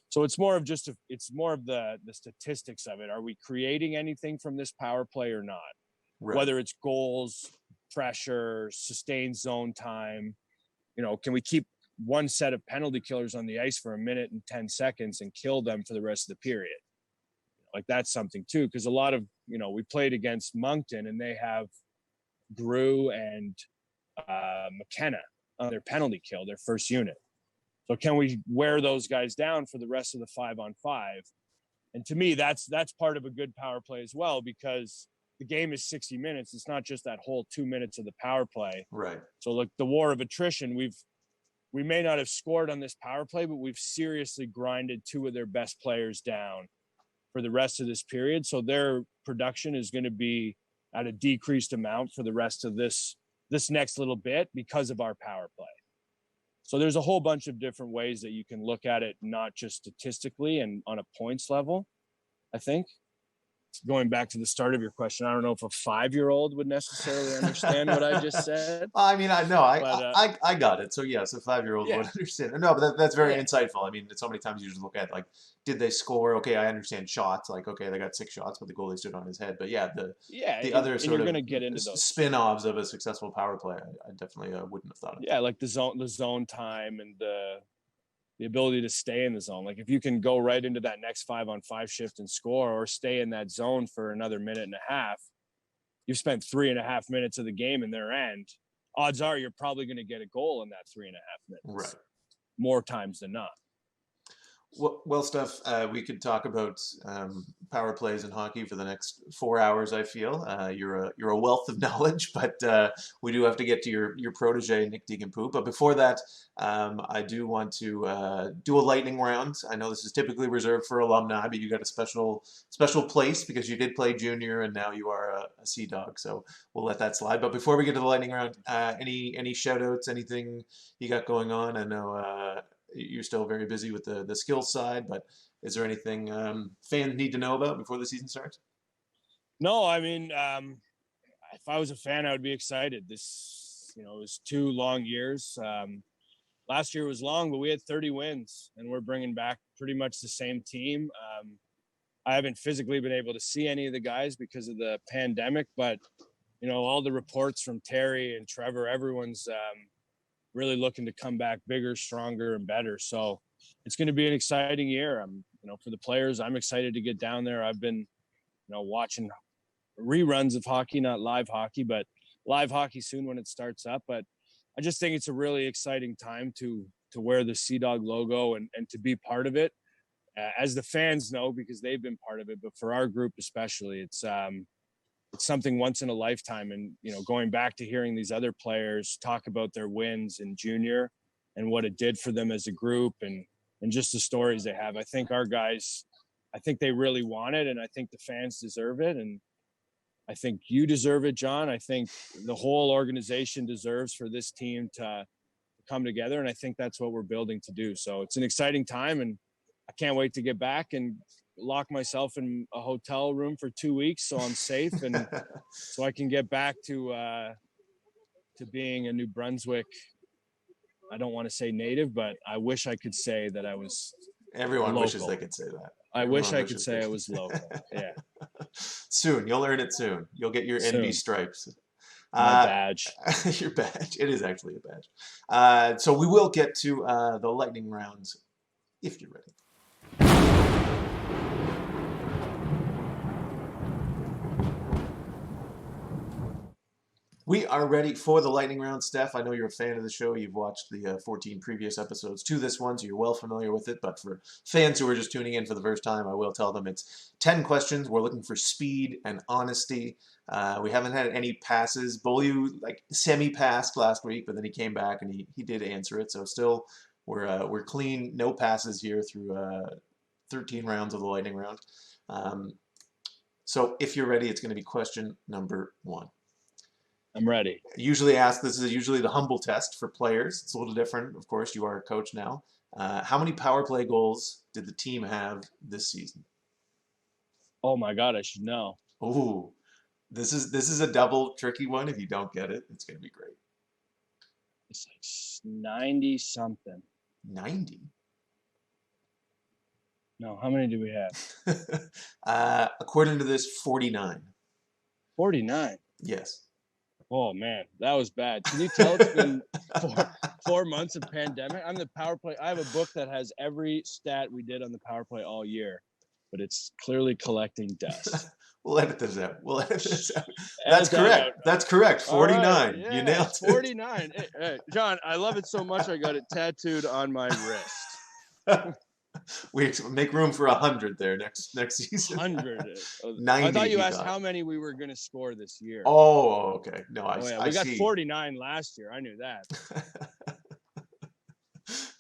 So it's more of the statistics of it. Are we creating anything from this power play or not? Right. Whether it's goals, pressure, sustained zone time, can we keep one set of penalty killers on the ice for a minute and 10 seconds and kill them for the rest of the period? Like that's something too, because a lot of, we played against Moncton and they have Grew and McKenna on their penalty kill, their first unit. So can we wear those guys down for the rest of the 5-on-5? And to me, that's part of a good power play as well, because the game is 60 minutes. It's not just that whole 2 minutes of the power play. Right. So like the war of attrition, we may not have scored on this power play, but we've seriously grinded two of their best players down for the rest of this period. So their production is going to be at a decreased amount for the rest of this next little bit because of our power play. So there's a whole bunch of different ways that you can look at it, not just statistically and on a points level, I think. Going back to the start of your question, I don't know if a 5-year-old would necessarily understand what I just said. I mean, I know, I got it. So yes, a 5-year-old would understand. No, but that's very insightful. I mean, so many times you just look at like, did they score? Okay, I understand shots. Like, okay, they got 6 shots, but the goalie stood on his head. But the other sort of get into those spin-offs of a successful power play, I definitely wouldn't have thought of. Yeah, like the zone time and the ability to stay in the zone. Like if you can go right into that next 5-on-5 shift and score, or stay in that zone for another minute and a half, you've spent 3.5 minutes of the game in their end. Odds are you're probably going to get a goal in that 3.5 minutes. Right. More times than not. Well, Steph, we could talk about power plays in hockey for the next 4 hours. I feel you're a wealth of knowledge, but we do have to get to your protege, Nick Deakin-Poot. But before that, I do want to do a lightning round. I know this is typically reserved for alumni, but you got a special place because you did play junior and now you are a Sea Dog. So we'll let that slide. But before we get to the lightning round, any shout outs, anything you got going on? I know. You're still very busy with the skills side, but is there anything fans need to know about before the season starts? No, I mean, if I was a fan, I would be excited. This, it was 2 long years. Last year was long, but we had 30 wins, and we're bringing back pretty much the same team. I haven't physically been able to see any of the guys because of the pandemic, but, all the reports from Terry and Trevor, everyone's really looking to come back bigger, stronger, and better. So it's going to be an exciting year. For the players, I'm excited to get down there. I've been, watching reruns of hockey, not live hockey, but live hockey soon when it starts up. But I just think it's a really exciting time to wear the Sea Dog logo and to be part of it. As the fans know, because they've been part of it, but for our group especially, it's something once in a lifetime. And, going back to hearing these other players talk about their wins in junior and what it did for them as a group and just the stories they have. I think our guys, they really want it, and I think the fans deserve it. And I think you deserve it, John. I think the whole organization deserves for this team to come together. And I think that's what we're building to do. So it's an exciting time, and I can't wait to get back and lock myself in a hotel room for 2 weeks so I'm safe and so I can get back to being a New Brunswick. I don't want to say native, but I wish I could say that I was Everyone local. Wishes they could say that. I wish I could say I was local. Yeah. Soon. You'll earn it soon. You'll get your NB stripes. My badge. Your badge. It is actually a badge. So we will get to the lightning rounds if you're ready. We are ready for the lightning round, Steph. I know you're a fan of the show. You've watched the 14 previous episodes to this one, so you're well familiar with it. But for fans who are just tuning in for the first time, I will tell them it's 10 questions. We're looking for speed and honesty. We haven't had any passes. Beaulieu semi-passed last week, but then he came back and he did answer it. So still, we're clean. No passes here through 13 rounds of the lightning round. So if you're ready, it's going to be question number 1. I'm ready. This is usually the humble test for players. It's a little different. Of course, you are a coach now. How many power play goals did the team have this season? Oh my God, I should know. Ooh, This is a double tricky one. If you don't get it, it's going to be great. It's like 90 something. 90. No, how many do we have? According to this, 49. 49. Yes. Oh man, that was bad. Can you tell it's been 4 months of pandemic? I'm the power play. I have a book that has every stat we did on the power play all year, but it's clearly collecting dust. We'll edit this out. We'll edit this out. That's Edit that correct. out. That's correct. All right, 49. yeah, You nailed it. 49. Hey, John, I love it so much I got it tattooed on my wrist. We make room for 100 there next season. 100. 90. I thought you asked got. how many we were going to score this year. Oh, okay. No, yeah, we got 49 last year. I knew that.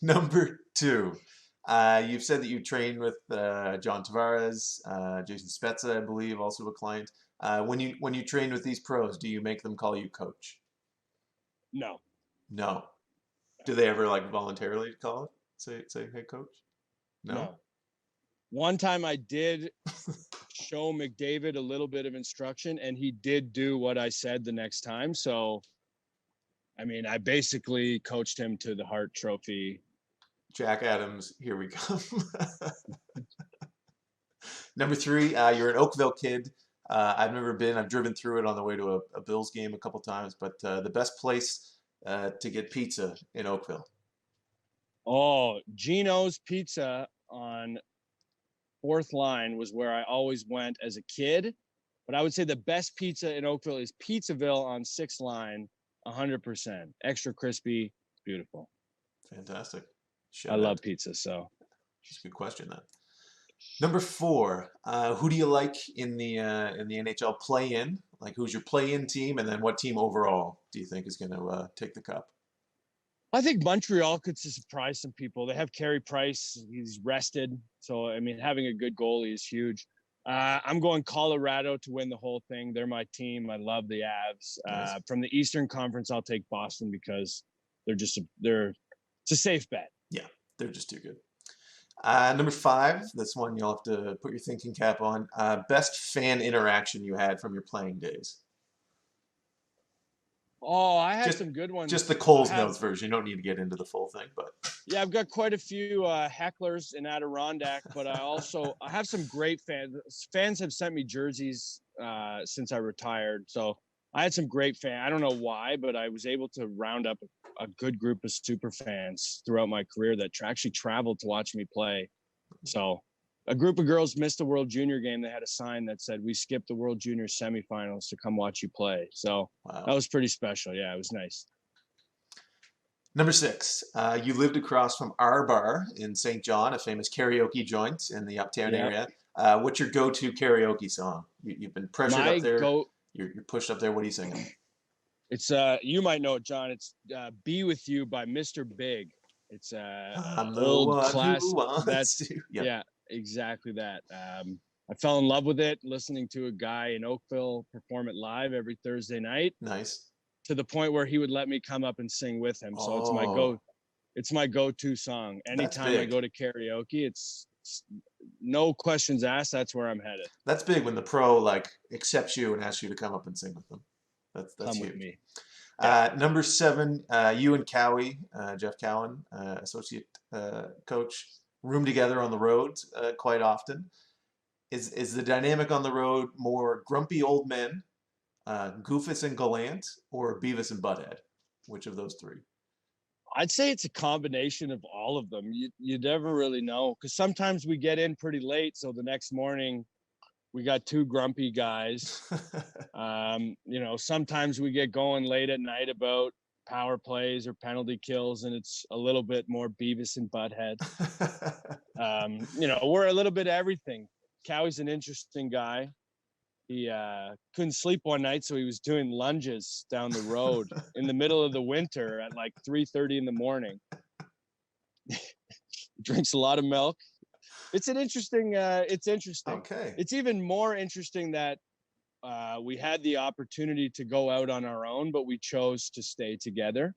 Number 2. You've said that you train with John Tavares, Jason Spezza, I believe, also a client. When you train with these pros, do you make them call you coach? No. No. Do they ever like voluntarily call it? Say, hey, coach? No. One time I did show McDavid a little bit of instruction, and he did do what I said the next time. So, I mean, I basically coached him to the Hart Trophy. Jack Adams, here we come. Number 3, you're an Oakville kid. I've never been. I've driven through it on the way to a Bills game a couple times, but the best place to get pizza in Oakville. Oh, Gino's Pizza on 4th Line was where I always went as a kid. But I would say the best pizza in Oakville is Pizzaville on 6th Line, 100%. Extra crispy, beautiful. Fantastic. I love pizza, so. That's a good question, then. Number 4, who do you like in the NHL play-in? Like, who's your play-in team, and then what team overall do you think is going to take the cup? I think Montreal could surprise some people. They have Carey Price. He's rested. So, I mean, having a good goalie is huge. I'm going Colorado to win the whole thing. They're my team. I love the Avs. Nice. From the Eastern Conference, I'll take Boston because it's a safe bet. Yeah, they're just too good. Number 5, this one you'll have to put your thinking cap on. Best fan interaction you had from your playing days. Oh, I had some good ones. Just the Coles Notes version. You don't need to get into the full thing, but yeah, I've got quite a few hecklers in Adirondack, but I have some great fans. Fans have sent me jerseys since I retired, so I had some great fans. I don't know why, but I was able to round up a good group of super fans throughout my career that actually traveled to watch me play. So a group of girls missed the World Junior game. They had a sign that said, "We skipped the World Junior semifinals to come watch you play." So wow. That was pretty special. Yeah, it was nice. Number 6, you lived across from our bar in St. John, a famous karaoke joint in the Uptown area. What's your go-to karaoke song? You've been pressured up there. You're pushed up there. What are you singing? It's you might know it, John. It's "Be With You" by Mr. Big. It's I'm the old one classic. Who wants to. Yeah, exactly that. I fell in love with it listening to a guy in Oakville perform it live every Thursday night. Nice. To the point where he would let me come up and sing with him. So it's my go-to song. Anytime I go to karaoke, it's no questions asked. That's where I'm headed. That's big when the pro like accepts you and asks you to come up and sing with them. That's come huge. With me. Number 7, you and Cowie, Jeff Cowan, associate coach, room together on the road quite often. Is the dynamic on the road more grumpy old men, Goofus and Gallant, or Beavis and Butthead? Which of those 3? I'd say it's a combination of all of them. You never really know, because sometimes we get in pretty late, so the next morning we got 2 grumpy guys. Sometimes we get going late at night about power plays or penalty kills, and it's a little bit more Beavis and Butthead. We're a little bit of everything. Cowie's an interesting guy. He couldn't sleep one night, so he was doing lunges down the road in the middle of the winter at like 3:30 in the morning. Drinks a lot of milk. It's interesting. Okay. It's even more interesting that we had the opportunity to go out on our own, but we chose to stay together.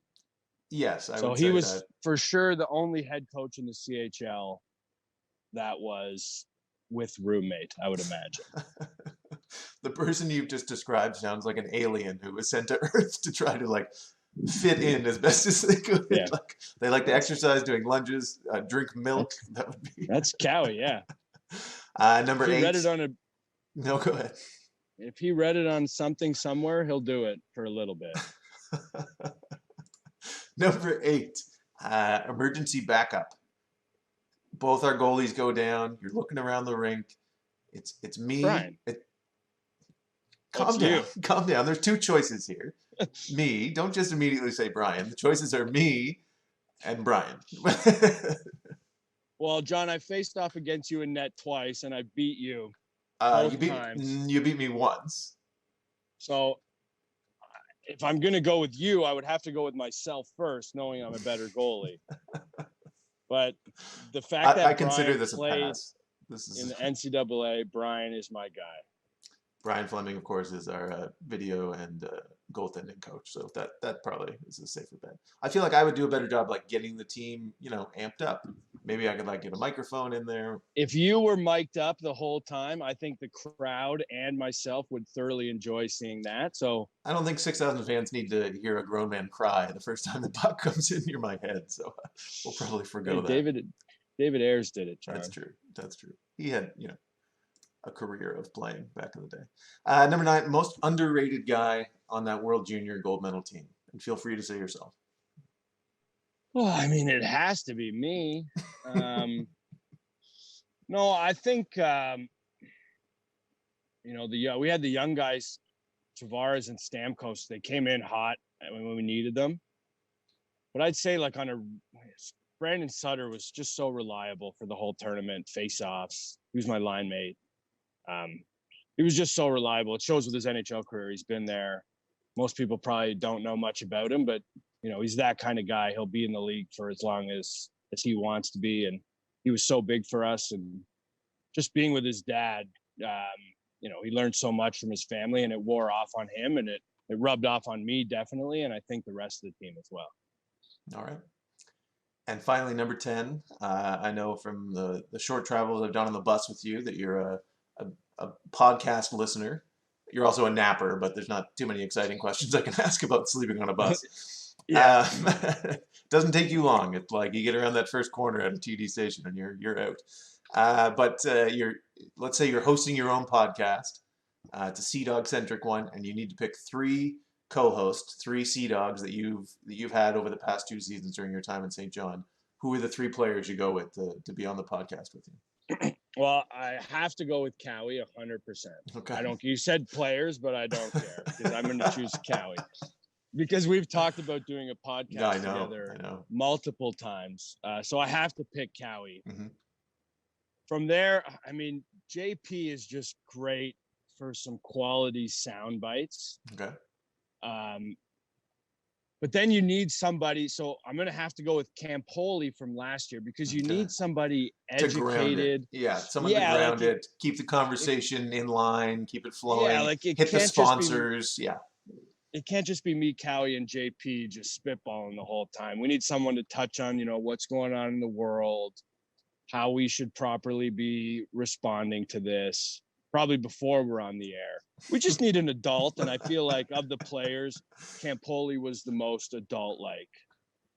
Yes, so he was for sure the only head coach in the CHL that was with roommate, I would imagine. The person you've just described sounds like an alien who was sent to Earth to try to like fit in as best as they could. Yeah. Like they like to exercise, doing lunges, drink milk. That would be. That's Cowie, yeah. Number If he 8. read it on a No, go ahead. if he read it on something somewhere, he'll do it for a little bit. Number 8, emergency backup. Both our goalies go down. You're looking around the rink. It's me. Brian. Calm That's down. you. Calm down. There's 2 choices here. Me. Don't just immediately say Brian. The choices are me and Brian. Well, John, I faced off against you in net twice, and I beat you You both times. beat me once. So if I'm going to go with you, I would have to go with myself first, knowing I'm a better goalie. But the fact that I consider Brian this a played pass. This is in the NCAA, Brian is my guy. Brian Fleming, of course, is our video and goaltending coach. So that probably is a safer bet. I feel like I would do a better job like getting the team, amped up. Maybe I could like get a microphone in there. If you were mic'd up the whole time, I think the crowd and myself would thoroughly enjoy seeing that. So I don't think 6,000 fans need to hear a grown man cry the first time the puck comes in near my head. So we'll probably forgo that. David Ayers did it, John. That's true. He had, a career of playing back in the day. Number 9, most underrated guy on that World Junior gold medal team. And feel free to say yourself. Well, I mean, it has to be me. No, I think, we had the young guys, Tavares and Stamkos. They came in hot when we needed them. But I'd say Brandon Sutter was just so reliable for the whole tournament, face-offs. He was my line mate. He was just so reliable. It shows with his NHL career. He's been there. Most people probably don't know much about him, but he's that kind of guy. He'll be in the league for as long as he wants to be. And he was so big for us. And just being with his dad, he learned so much from his family, and it wore off on him, and it rubbed off on me definitely. And I think the rest of the team as well. All right. And finally, number 10, I know from the short travels I've done on the bus with you that you're a podcast listener. You're also a napper, but there's not too many exciting questions I can ask about sleeping on a bus. Yeah. Doesn't take you long. It's like you get around that first corner at a TD station and you're out. But let's say you're hosting your own podcast. It's a Sea Dog centric one, and you need to pick 3 co-hosts, 3 Sea Dogs that you've had over the past 2 seasons during your time in St. John. Who are the 3 players you go with to be on the podcast with you? Well, I have to go with Cowie 100%. Okay. You said players, but I don't care because I'm going to choose Cowie because we've talked about doing a podcast together multiple times. So I have to pick Cowie. Mm-hmm. From there, I mean, JP is just great for some quality sound bites. Okay. But then you need somebody. So I'm going to have to go with Campoli from last year because you need somebody educated. Someone to ground it, keep the conversation in line, keep it flowing, hit the sponsors. It can't just be me, Cowie, and JP just spitballing the whole time. We need someone to touch on, what's going on in the world, how we should properly be responding to this, probably before we're on the air. We just need an adult, and I feel like of the players, Campoli was the most adult-like.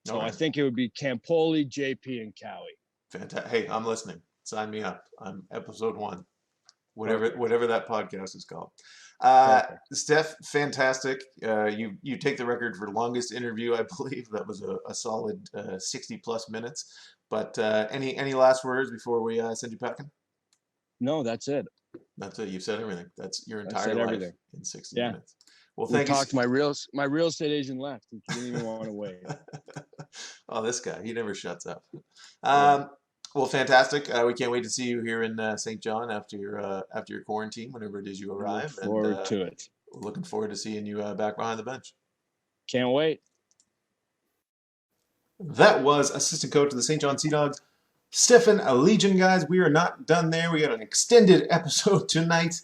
So I think it would be Campoli, JP, and Cowie. Fantastic. Hey, I'm listening. Sign me up. I'm episode 1, whatever that podcast is called. Steph, fantastic. You take the record for longest interview, I believe. That was a solid 60-plus minutes. But any last words before we send you packing? No, that's it. That's it. You've said everything. That's your entire life in 60 minutes. Well, thank you. My real estate agent left. He didn't even want to wait. Oh, this guy. He never shuts up. Well, fantastic. We can't wait to see you here in St. John after your quarantine, whenever it is you arrive. Look forward to it. Looking forward to seeing you back behind the bench. Can't wait. That was assistant coach of the St. John Sea Dogs, Stefan Legein, guys. We are not done there. We got an extended episode tonight.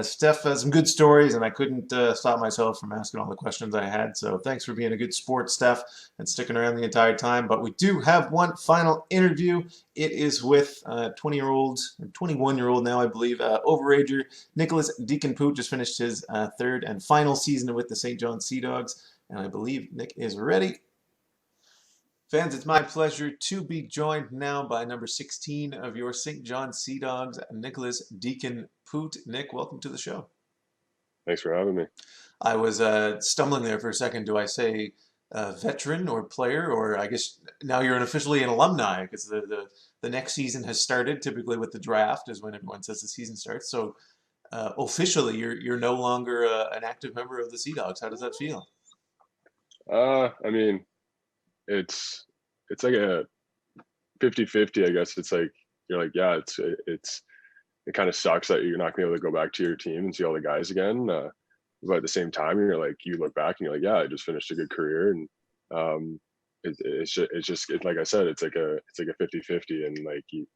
Steph has some good stories, and I couldn't stop myself from asking all the questions I had. So thanks for being a good sport, Steph, and sticking around the entire time. But we do have one final interview. It is with 20-year-old, 21-year-old now, I believe, overager Nicholas Deakin-Poot. Just finished his third and final season with the St. John Sea Dogs, and I believe Nick is ready. Fans, it's my pleasure to be joined now by number 16 of your St. John Sea Dogs, Nicholas Deakin-Poot. Nick, welcome to the show. Thanks for having me. I was stumbling there for a second. Do I say veteran or player, or I guess now you're officially an alumni because the next season has started. Typically with the draft is when everyone says the season starts. So officially, you're no longer an active member of the Sea Dogs. How does that feel? I mean, it's like a 50-50, I guess. It's like you're like, yeah, it kind of sucks that you're not gonna be able to go back to your team and see all the guys again. But at the same time, you're like, you look back and you're like, yeah, I just finished a good career, and it's just like I said, it's like a 50-50, and like you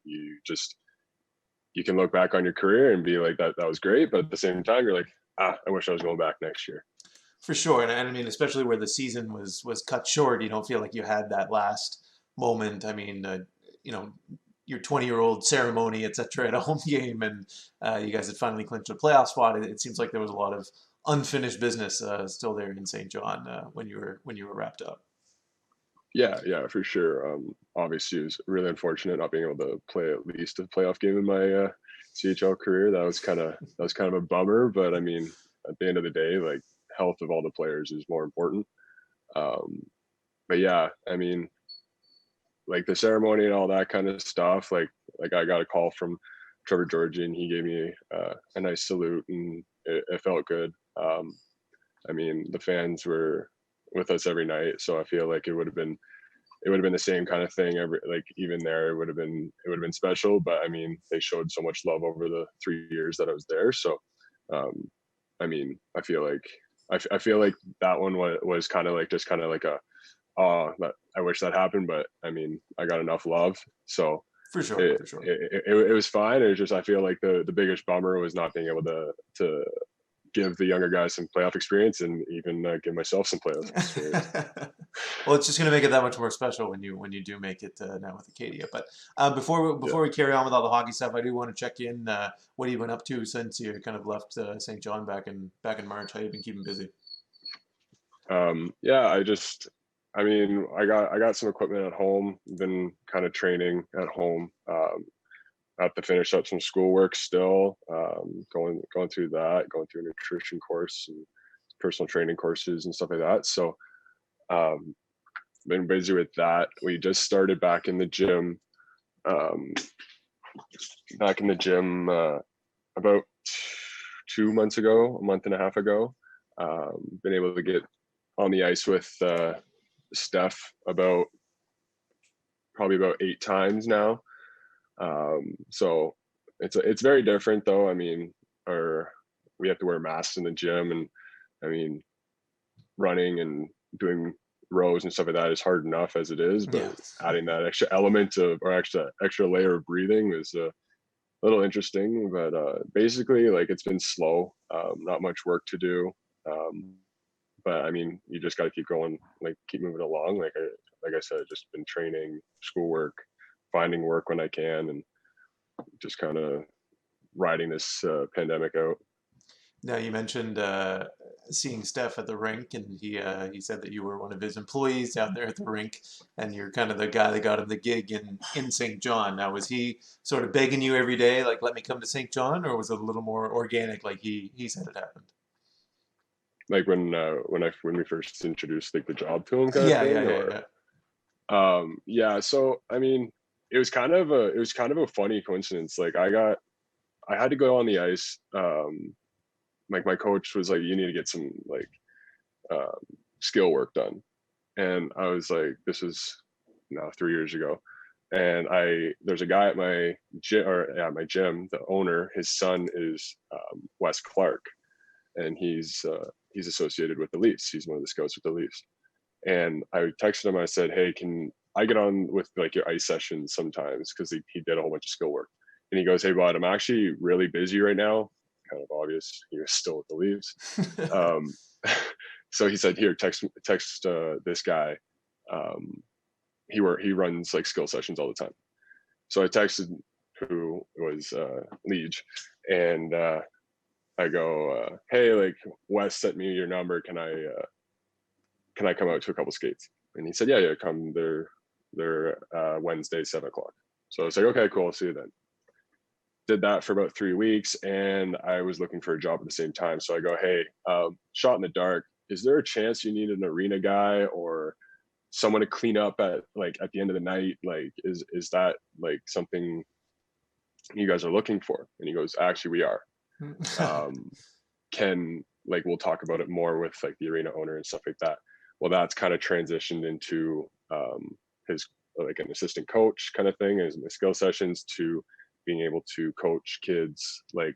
can look back on your career and be like that was great, but at the same time, you're like, I wish I was going back next year. For sure, and I mean, especially where the season was cut short, you don't feel like you had that last moment. I mean, your 20-year-old ceremony, etc., at a home game, and you guys had finally clinched a playoff spot. It seems like there was a lot of unfinished business still there in St. John when you were wrapped up. Yeah, for sure. Obviously, it was really unfortunate not being able to play at least a playoff game in my CHL career. That was kind of a bummer. But I mean, at the end of the day, like, health of all the players is more important. But yeah, I mean, like the ceremony and all that kind of stuff. Like I got a call from Trevor Georgie, and he gave me a nice salute, and it felt good. I mean, the fans were with us every night, so I feel like it would have been the same kind of thing even there. It would have been special. But I mean, they showed so much love over the 3 years that I was there. So I mean, I feel like that one was kind of like just kind of like a, oh, I wish that happened, but I mean, I got enough love, so For sure. it was fine. It was just, I feel like the biggest bummer was not being able to give the younger guys some playoff experience, and even give myself some playoff experience. Well, it's just going to make it that much more special when you do make it now with Acadia. But before we carry on with all the hockey stuff, I do want to check in. What have you been up to since you kind of left St. John back in March? How have you been keeping busy? Yeah, I mean, I got some equipment at home. Been kind of training at home. I have to finish up some schoolwork still. Going through that, going through a nutrition course and personal training courses and stuff like that. So, been busy with that. We just started back in the gym. About 2 months ago, a month and a half ago. Been able to get on the ice with Steph probably about 8 times now. So it's very different though. I mean, we have to wear masks in the gym, and I mean, running and doing rows and stuff like that is hard enough as it is, but adding that extra element or extra layer of breathing is a little interesting. But basically, like, it's been slow, not much work to do. But I mean, you just got to keep going, like keep moving along. Like I said, just been training, schoolwork, finding work when I can, and just kind of riding this pandemic out. Now, you mentioned seeing Steph at the rink, and he said that you were one of his employees down there at the rink, and you're kind of the guy that got him the gig in St. John. Now, was he sort of begging you every day, like, let me come to St. John, or was it a little more organic, like he said it happened? Like when we first introduced like the job to him, kind of thing. Yeah. So I mean, it was kind of a funny coincidence. Like I had to go on the ice. Like my coach was like, you need to get some like skill work done, and I was like, this is now 3 years ago, and there's a guy at my gym, the owner, his son is Wes Clark, and he's associated with the Leafs. He's one of the scouts with the Leafs. And I texted him. I said, hey, can I get on with like your ice sessions sometimes? Because he did a whole bunch of skill work. And he goes, hey, bud, I'm actually really busy right now. kind of obvious. He was still with the Leafs. So he said, here, text this guy. He runs like skill sessions all the time. So I texted who was Leach, and I go, hey, like Wes sent me your number. Can I come out to a couple skates? And he said, yeah, come. They're Wednesday, 7:00. So I was like, okay, cool. I'll see you then. Did that for about 3 weeks, and I was looking for a job at the same time. So I go, hey, shot in the dark. Is there a chance you need an arena guy or someone to clean up at the end of the night? Like, is that like something you guys are looking for? And he goes, actually, we are. We'll talk about it more with like the arena owner and stuff like that. Well, that's kind of transitioned into his like an assistant coach kind of thing, as in the skill sessions, to being able to coach kids, like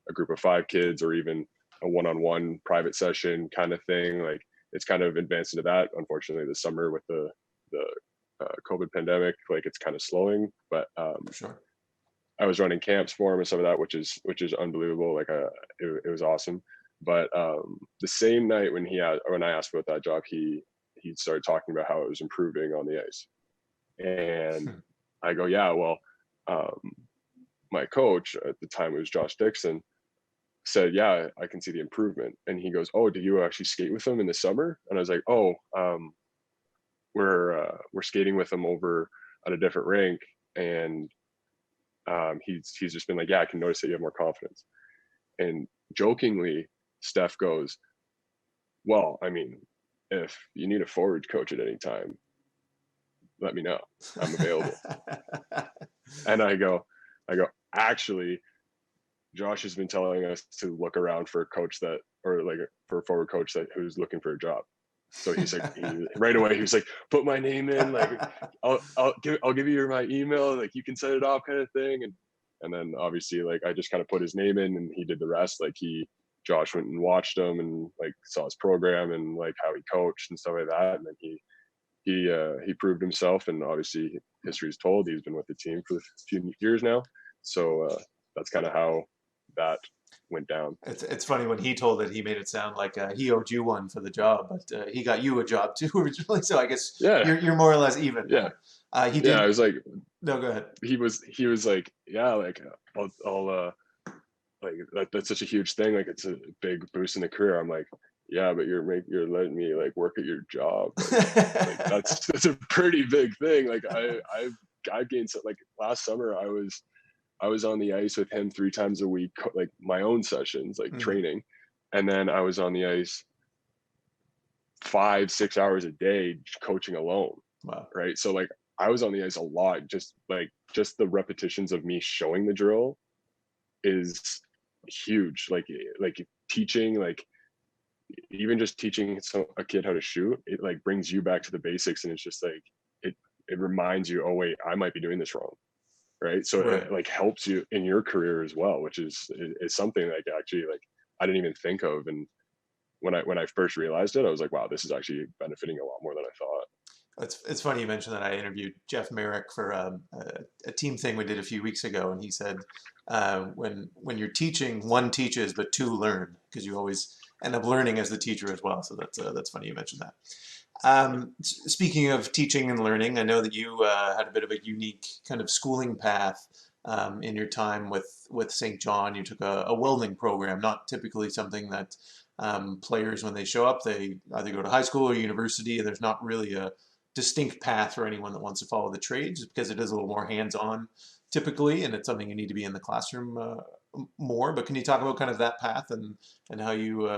a group of 5 kids or even a one-on-one private session kind of thing. Like, it's kind of advanced into that. Unfortunately, this summer with the COVID pandemic, like it's kind of slowing, but sure. I was running camps for him and some of that, which is unbelievable. Like it was awesome. But the same night when I asked about that job, he started talking about how it was improving on the ice. And I go, yeah, well, my coach at the time, it was Josh Dixon, said, yeah, I can see the improvement. And he goes, oh, did you actually skate with him in the summer? And I was like, oh, we're skating with him over at a different rink. And he's just been like, yeah, I can notice that you have more confidence. And jokingly, Steph goes, well, I mean, if you need a forward coach at any time, let me know. I'm available. And I go, actually, Josh has been telling us to look around for a coach for a forward coach who's looking for a job. So he's like, right away, he was like, put my name in, like, I'll give you my email, like you can set it off, kind of thing. And then obviously, like, I just kind of put his name in, and he did the rest. Like, Josh went and watched him and like saw his program and like how he coached and stuff like that. And then he proved himself, and obviously history is told. He's been with the team for a few years now. So that's kind of how that went down. It's funny, when he told it, he made it sound like he owed you one for the job, but he got you a job too originally. So I guess you're more or less even. Yeah. He did. Yeah, I was like, no, go ahead. He was like, yeah, like I'll like that's such a huge thing. Like, it's a big boost in the career. I'm like, yeah, but you're letting me like work at your job. Like that's a pretty big thing. Like I've gained like last summer I was on the ice with him 3 times a week, like my own sessions, like training. And then I was on the ice 5-6 hours a day coaching alone. Wow. Right. So like I was on the ice a lot, just the repetitions of me showing the drill is huge. Like teaching, like even just teaching a kid how to shoot, it like brings you back to the basics. And it's just like, it reminds you, oh wait, I might be doing this wrong. Right. So it like helps you in your career as well, which is something like actually like I didn't even think of. And when I first realized it, I was like, wow, this is actually benefiting a lot more than I thought. It's funny you mentioned that. I interviewed Jeff Merrick for a team thing we did a few weeks ago, and he said when you're teaching, 1 teaches but 2 learn, because you always end up learning as the teacher as well. So that's funny you mentioned that. Speaking of teaching and learning, I know that you had a bit of a unique kind of schooling path in your time with St. John. You took a welding program, not typically something that players, when they show up, they either go to high school or university, and there's not really a distinct path for anyone that wants to follow the trades, because it is a little more hands-on typically, and it's something you need to be in the classroom more. But can you talk about kind of that path and how you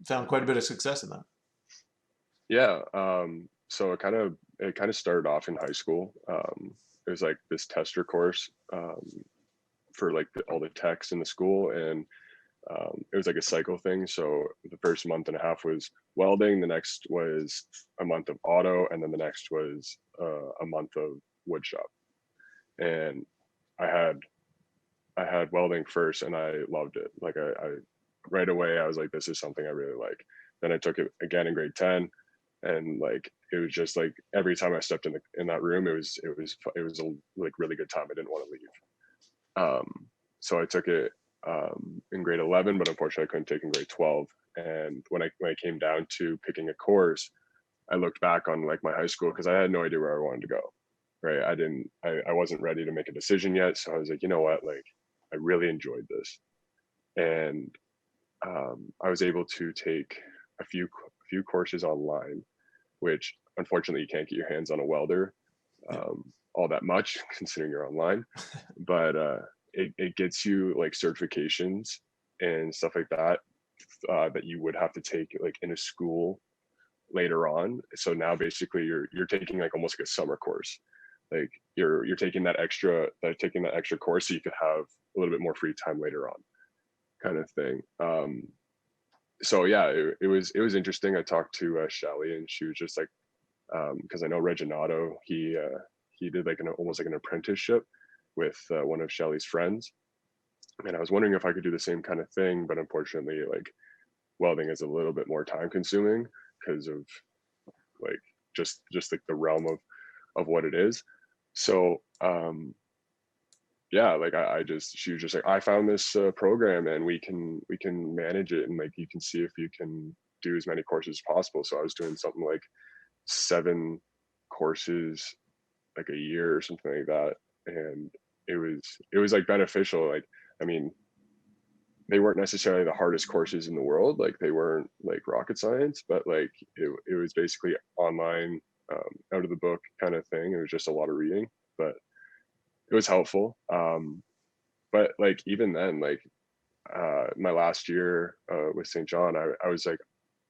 found quite a bit of success in that? Yeah. So it kind of started off in high school. It was like this tester course for like all the techs in the school, and it was like a cycle thing. So the first month and a half was welding, the next was a month of auto, and then the next was a month of wood shop. And I had welding first, and I loved it. Like I right away I was like, this is something I really like. Then I took it again in grade 10, and like it was just like every time I stepped in that room, it was a like really good time. I didn't want to leave. So I took it in grade 11, but unfortunately I couldn't take in grade 12. And when I came down to picking a course, I looked back on like my high school because I had no idea where I wanted to go. Right. I wasn't ready to make a decision yet. So I was like, you know what, like I really enjoyed this. And I was able to take a few courses online, which unfortunately you can't get your hands on a welder all that much considering you're online. But it gets you like certifications and stuff like that that you would have to take like in a school later on. So now basically you're taking like almost like a summer course. Like you're taking that extra course so you could have a little bit more free time later on, kind of thing. So yeah, it was interesting. I talked to Shelly, and she was just like, because I know Reginato, he did like almost like an apprenticeship with one of Shelly's friends, and I was wondering if I could do the same kind of thing, but unfortunately, like welding is a little bit more time consuming because of like just like the realm of what it is. So yeah, like she was just like, I found this program and we can manage it, and like you can see if you can do as many courses as possible. So I was doing something like 7 courses like a year or something like that, and it was like beneficial. Like, I mean, they weren't necessarily the hardest courses in the world, like they weren't like rocket science, but like it was basically online, out of the book kind of thing. It was just a lot of reading, but it was helpful. But like even then, like my last year with St. John, I was like,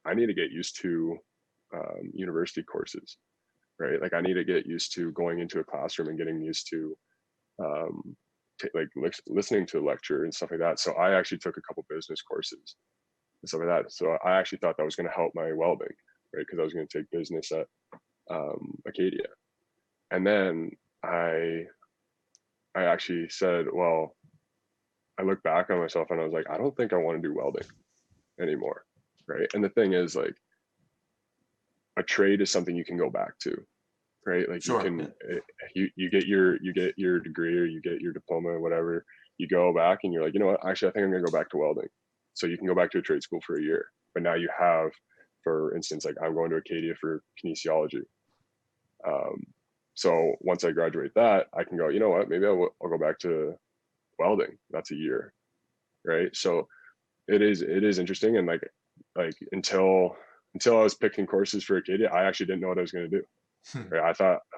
I need to get used to university courses, right? Like I need to get used to going into a classroom and getting used to like listening to a lecture and stuff like that. So I actually took a couple business courses and stuff like that. So I actually thought that was going to help my welding, right? Because I was going to take business at Acadia, and then I actually said, well, I look back on myself and I was like, I don't think I want to do welding anymore, right? And the thing is, like, a trade is something you can go back to, right? Like Sure, you can you get your degree or you get your diploma or whatever, you go back and you're like, you know what, actually I think I'm gonna go back to welding. So you can go back to a trade school for a year, but now you have, for instance, like I'm going to Acadia for kinesiology. So once I graduate that, I can go, you know what, maybe I'll go back to welding. That's a year, right? So it is interesting. And like until I was picking courses for Acadia, I actually didn't know what I was going to do. Right?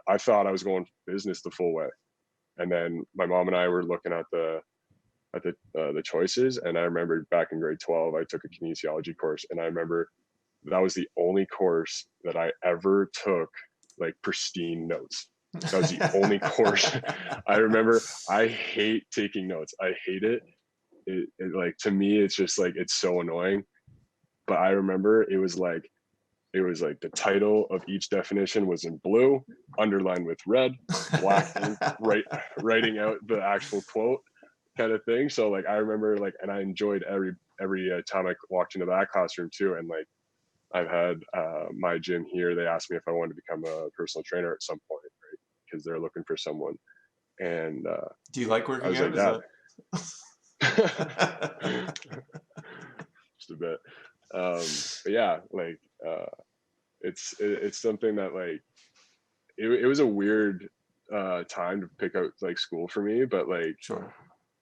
I thought I was going business the full way, and then my mom and I were looking at the choices, and I remember back in grade 12, I took a kinesiology course, and I remember that was the only course that I ever took like pristine notes. That was the only course. I remember. I hate taking notes. I hate it. It like, to me, it's just like, it's so annoying. But I remember it was like the title of each definition was in blue, underlined with red, black ink, writing out the actual quote, kind of thing. So like I remember, like, and I enjoyed every time I walked into that classroom too. And like I've had my gym here, they asked me if I wanted to become a personal trainer at some point, right? Because they're looking for someone. And do you like I working was out? like, yeah. Just a bit. But yeah, like it's something that like it was a weird time to pick out like school for me, but like Sure.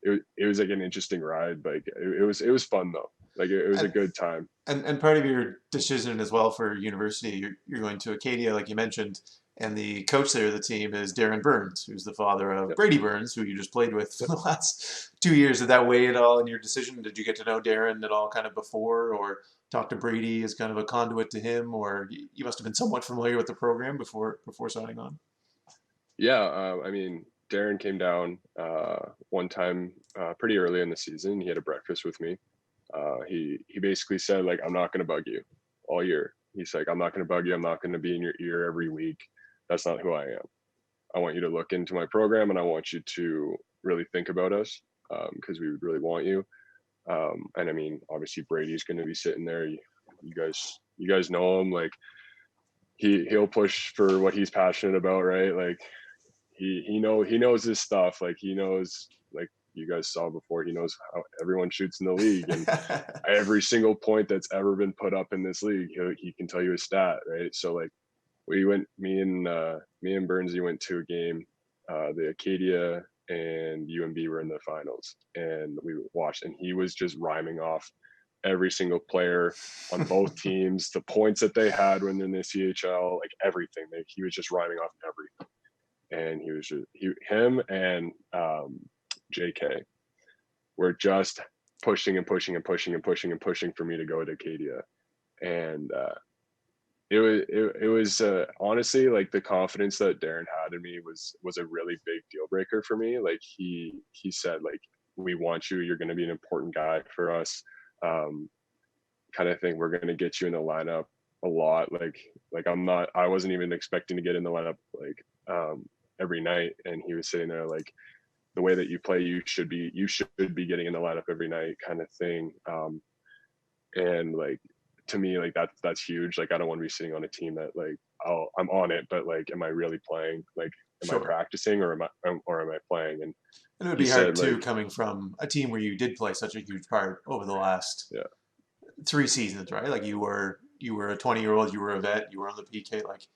It was like an interesting ride. Like it was fun though. Like it was a good time. And part of your decision as well for university, you're going to Acadia, like you mentioned, and the coach there of the team is Darren Burns, who's the father of Yep. Brady Burns, who you just played with for Yep. the last 2 years. Did that weigh at all in your decision? Did you get to know Darren at all kind of before, or talk to Brady as kind of a conduit to him, or you must have been somewhat familiar with the program before signing on? Yeah, I mean, Darren came down one time pretty early in the season. He had a breakfast with me. He basically said, like, I'm not going to bug you all year. He's like, I'm not going to bug you. I'm not going to be in your ear every week. That's not who I am. I want you to look into my program, and I want you to really think about us because we would really want you. And I mean, obviously Brady's going to be sitting there. You guys know him. Like he'll push for what he's passionate about, right? Like he knows his stuff. Like he knows like you guys saw before, he knows how everyone shoots in the league, and every single point that's ever been put up in this league, he can tell you a stat, right? So like me and Bernsey went to a game, the Acadia and UMB were in the finals, and we watched, and he was just rhyming off every single player on both teams, the points that they had when they're in the CHL, like everything. He was just rhyming off everything. And he was just him and JK were just pushing and pushing and pushing and pushing and pushing for me to go to Acadia. And it was honestly, like, the confidence that Darren had in me was a really big deal breaker for me. Like he said, like, we want you, you're going to be an important guy for us, kind of thing. We're going to get you in the lineup a lot. Like I wasn't even expecting to get in the lineup like every night, and he was sitting there like, the way that you play, you should be getting in the lineup every night, kind of thing. And like, to me, like, that's huge. Like, I don't want to be sitting on a team that, like, oh, I'm on it, but like, am I really playing? Like, am I practicing, or am I playing? And it would be hard too, like, coming from a team where you did play such a huge part over the last 3 seasons, right? Like, you were a 20-year-old, you were a vet, you were on the PK, like,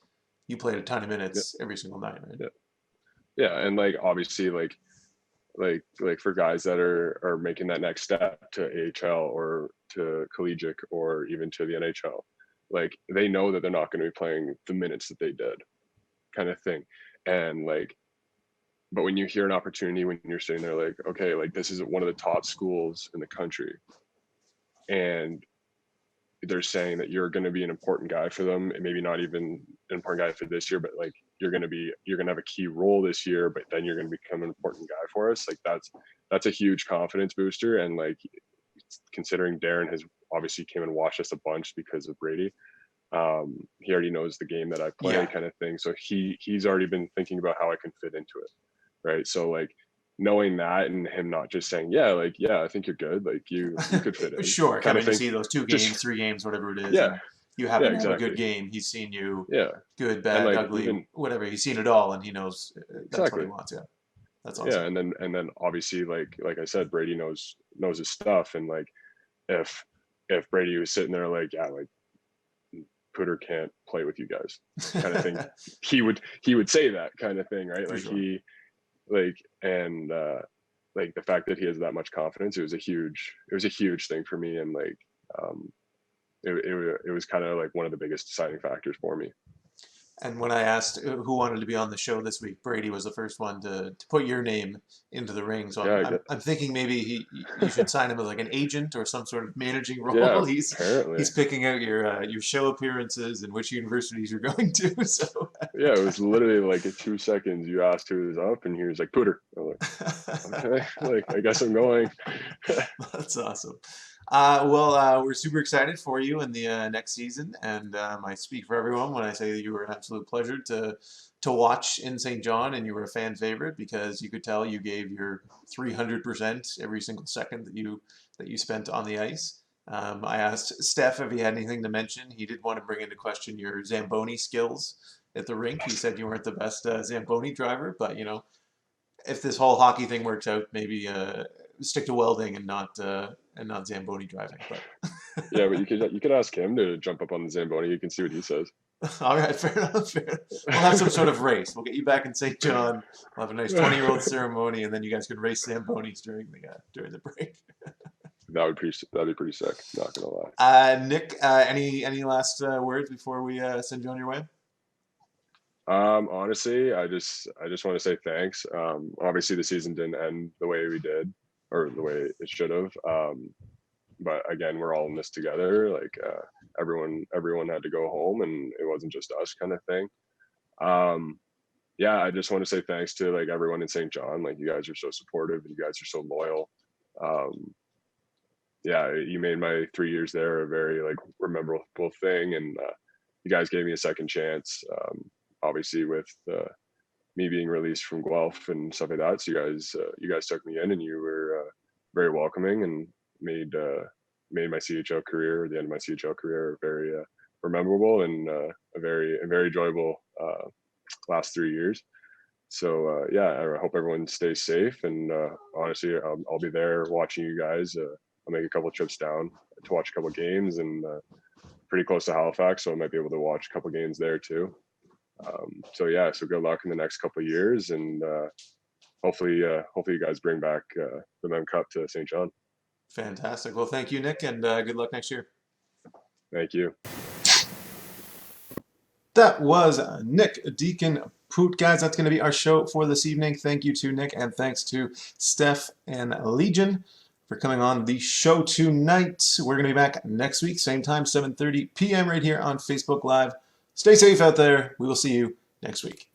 you played a ton of minutes every single night, right? Yeah, and like, obviously, like for guys that are making that next step to AHL or to collegiate or even to the NHL, like, they know that they're not going to be playing the minutes that they did, kind of thing. And like, but when you hear an opportunity, when you're sitting there like, okay, like, this is one of the top schools in the country, and they're saying that you're going to be an important guy for them, and maybe not even an important guy for this year, but like, you're going to have a key role this year, but then you're going to become an important guy for us. Like, that's a huge confidence booster. And like, considering Darren has obviously came and watched us a bunch because of Brady, he already knows the game that I play, kind of thing. So he's already been thinking about how I can fit into it, right? So like, knowing that, and him not just saying, I think you're good, like, you could fit in. Sure, kind of thing. You see those 2 games, 3 games, whatever it is. And you happen to have a good game. He's seen you good, bad, like, ugly, whatever. He's seen it all, and he knows that's what he wants. Yeah, that's awesome. Yeah, and then obviously, like I said, Brady knows his stuff, and like, if Brady was sitting there like, like, Pooter can't play with you guys, kind of thing, he would say that kind of thing, right? For like sure. Like the fact that he has that much confidence, it was a huge thing for me. And like, it was kind of like one of the biggest deciding factors for me. And when I asked who wanted to be on the show this week, Brady was the first one to put your name into the ring. So I'm thinking maybe you should sign him as like an agent or some sort of managing role. Yeah, he's picking out your show appearances and which universities you're going to. So yeah, it was literally like in 2 seconds. You asked who was up, and he was like, Pooter. I'm like, okay, like, I guess I'm going. That's awesome. We're super excited for you in the next season, and I speak for everyone when I say that you were an absolute pleasure to watch in St. John, and you were a fan favorite because you could tell you gave your 300% every single second that you spent on the ice. I asked Steph if he had anything to mention. He did want to bring into question your Zamboni skills at the rink. He said you weren't the best Zamboni driver, but if this whole hockey thing works out, maybe stick to welding and not Zamboni driving. But yeah, but you could ask him to jump up on the Zamboni. You can see what he says. All right, fair enough. We'll have some sort of race. We'll get you back in St. John. We'll have a nice 20-year-old ceremony, and then you guys can race Zambonis during the break. That'd be pretty sick. Not gonna lie. Nick, any last words before we send you on your way? Honestly, I just want to say thanks. Obviously the season didn't end the way we did, or the way it should have. But again, we're all in this together. Like, everyone had to go home, and it wasn't just us, kind of thing. I just want to say thanks to like everyone in St. John. Like, you guys are so supportive, and you guys are so loyal. You made my 3 years there a very like memorable thing, and you guys gave me a second chance. Obviously with me being released from Guelph and stuff like that. So you guys took me in, and you were very welcoming, and made my CHL career, the end of my CHL career, very memorable, and a very enjoyable last 3 years. So yeah, I hope everyone stays safe. And honestly, I'll be there watching you guys. I'll make a couple trips down to watch a couple games, and pretty close to Halifax, so I might be able to watch a couple games there too. So yeah, so good luck in the next couple of years, and hopefully you guys bring back the Mem Cup to St. John. Fantastic. Well, thank you, Nick, and good luck next year. Thank you. That was Nick Deakin-Poot. Guys, that's going to be our show for this evening. Thank you to Nick, and thanks to Stefan Legein for coming on the show tonight. We're going to be back next week, same time, 7:30 p.m. right here on Facebook Live. Stay safe out there. We will see you next week.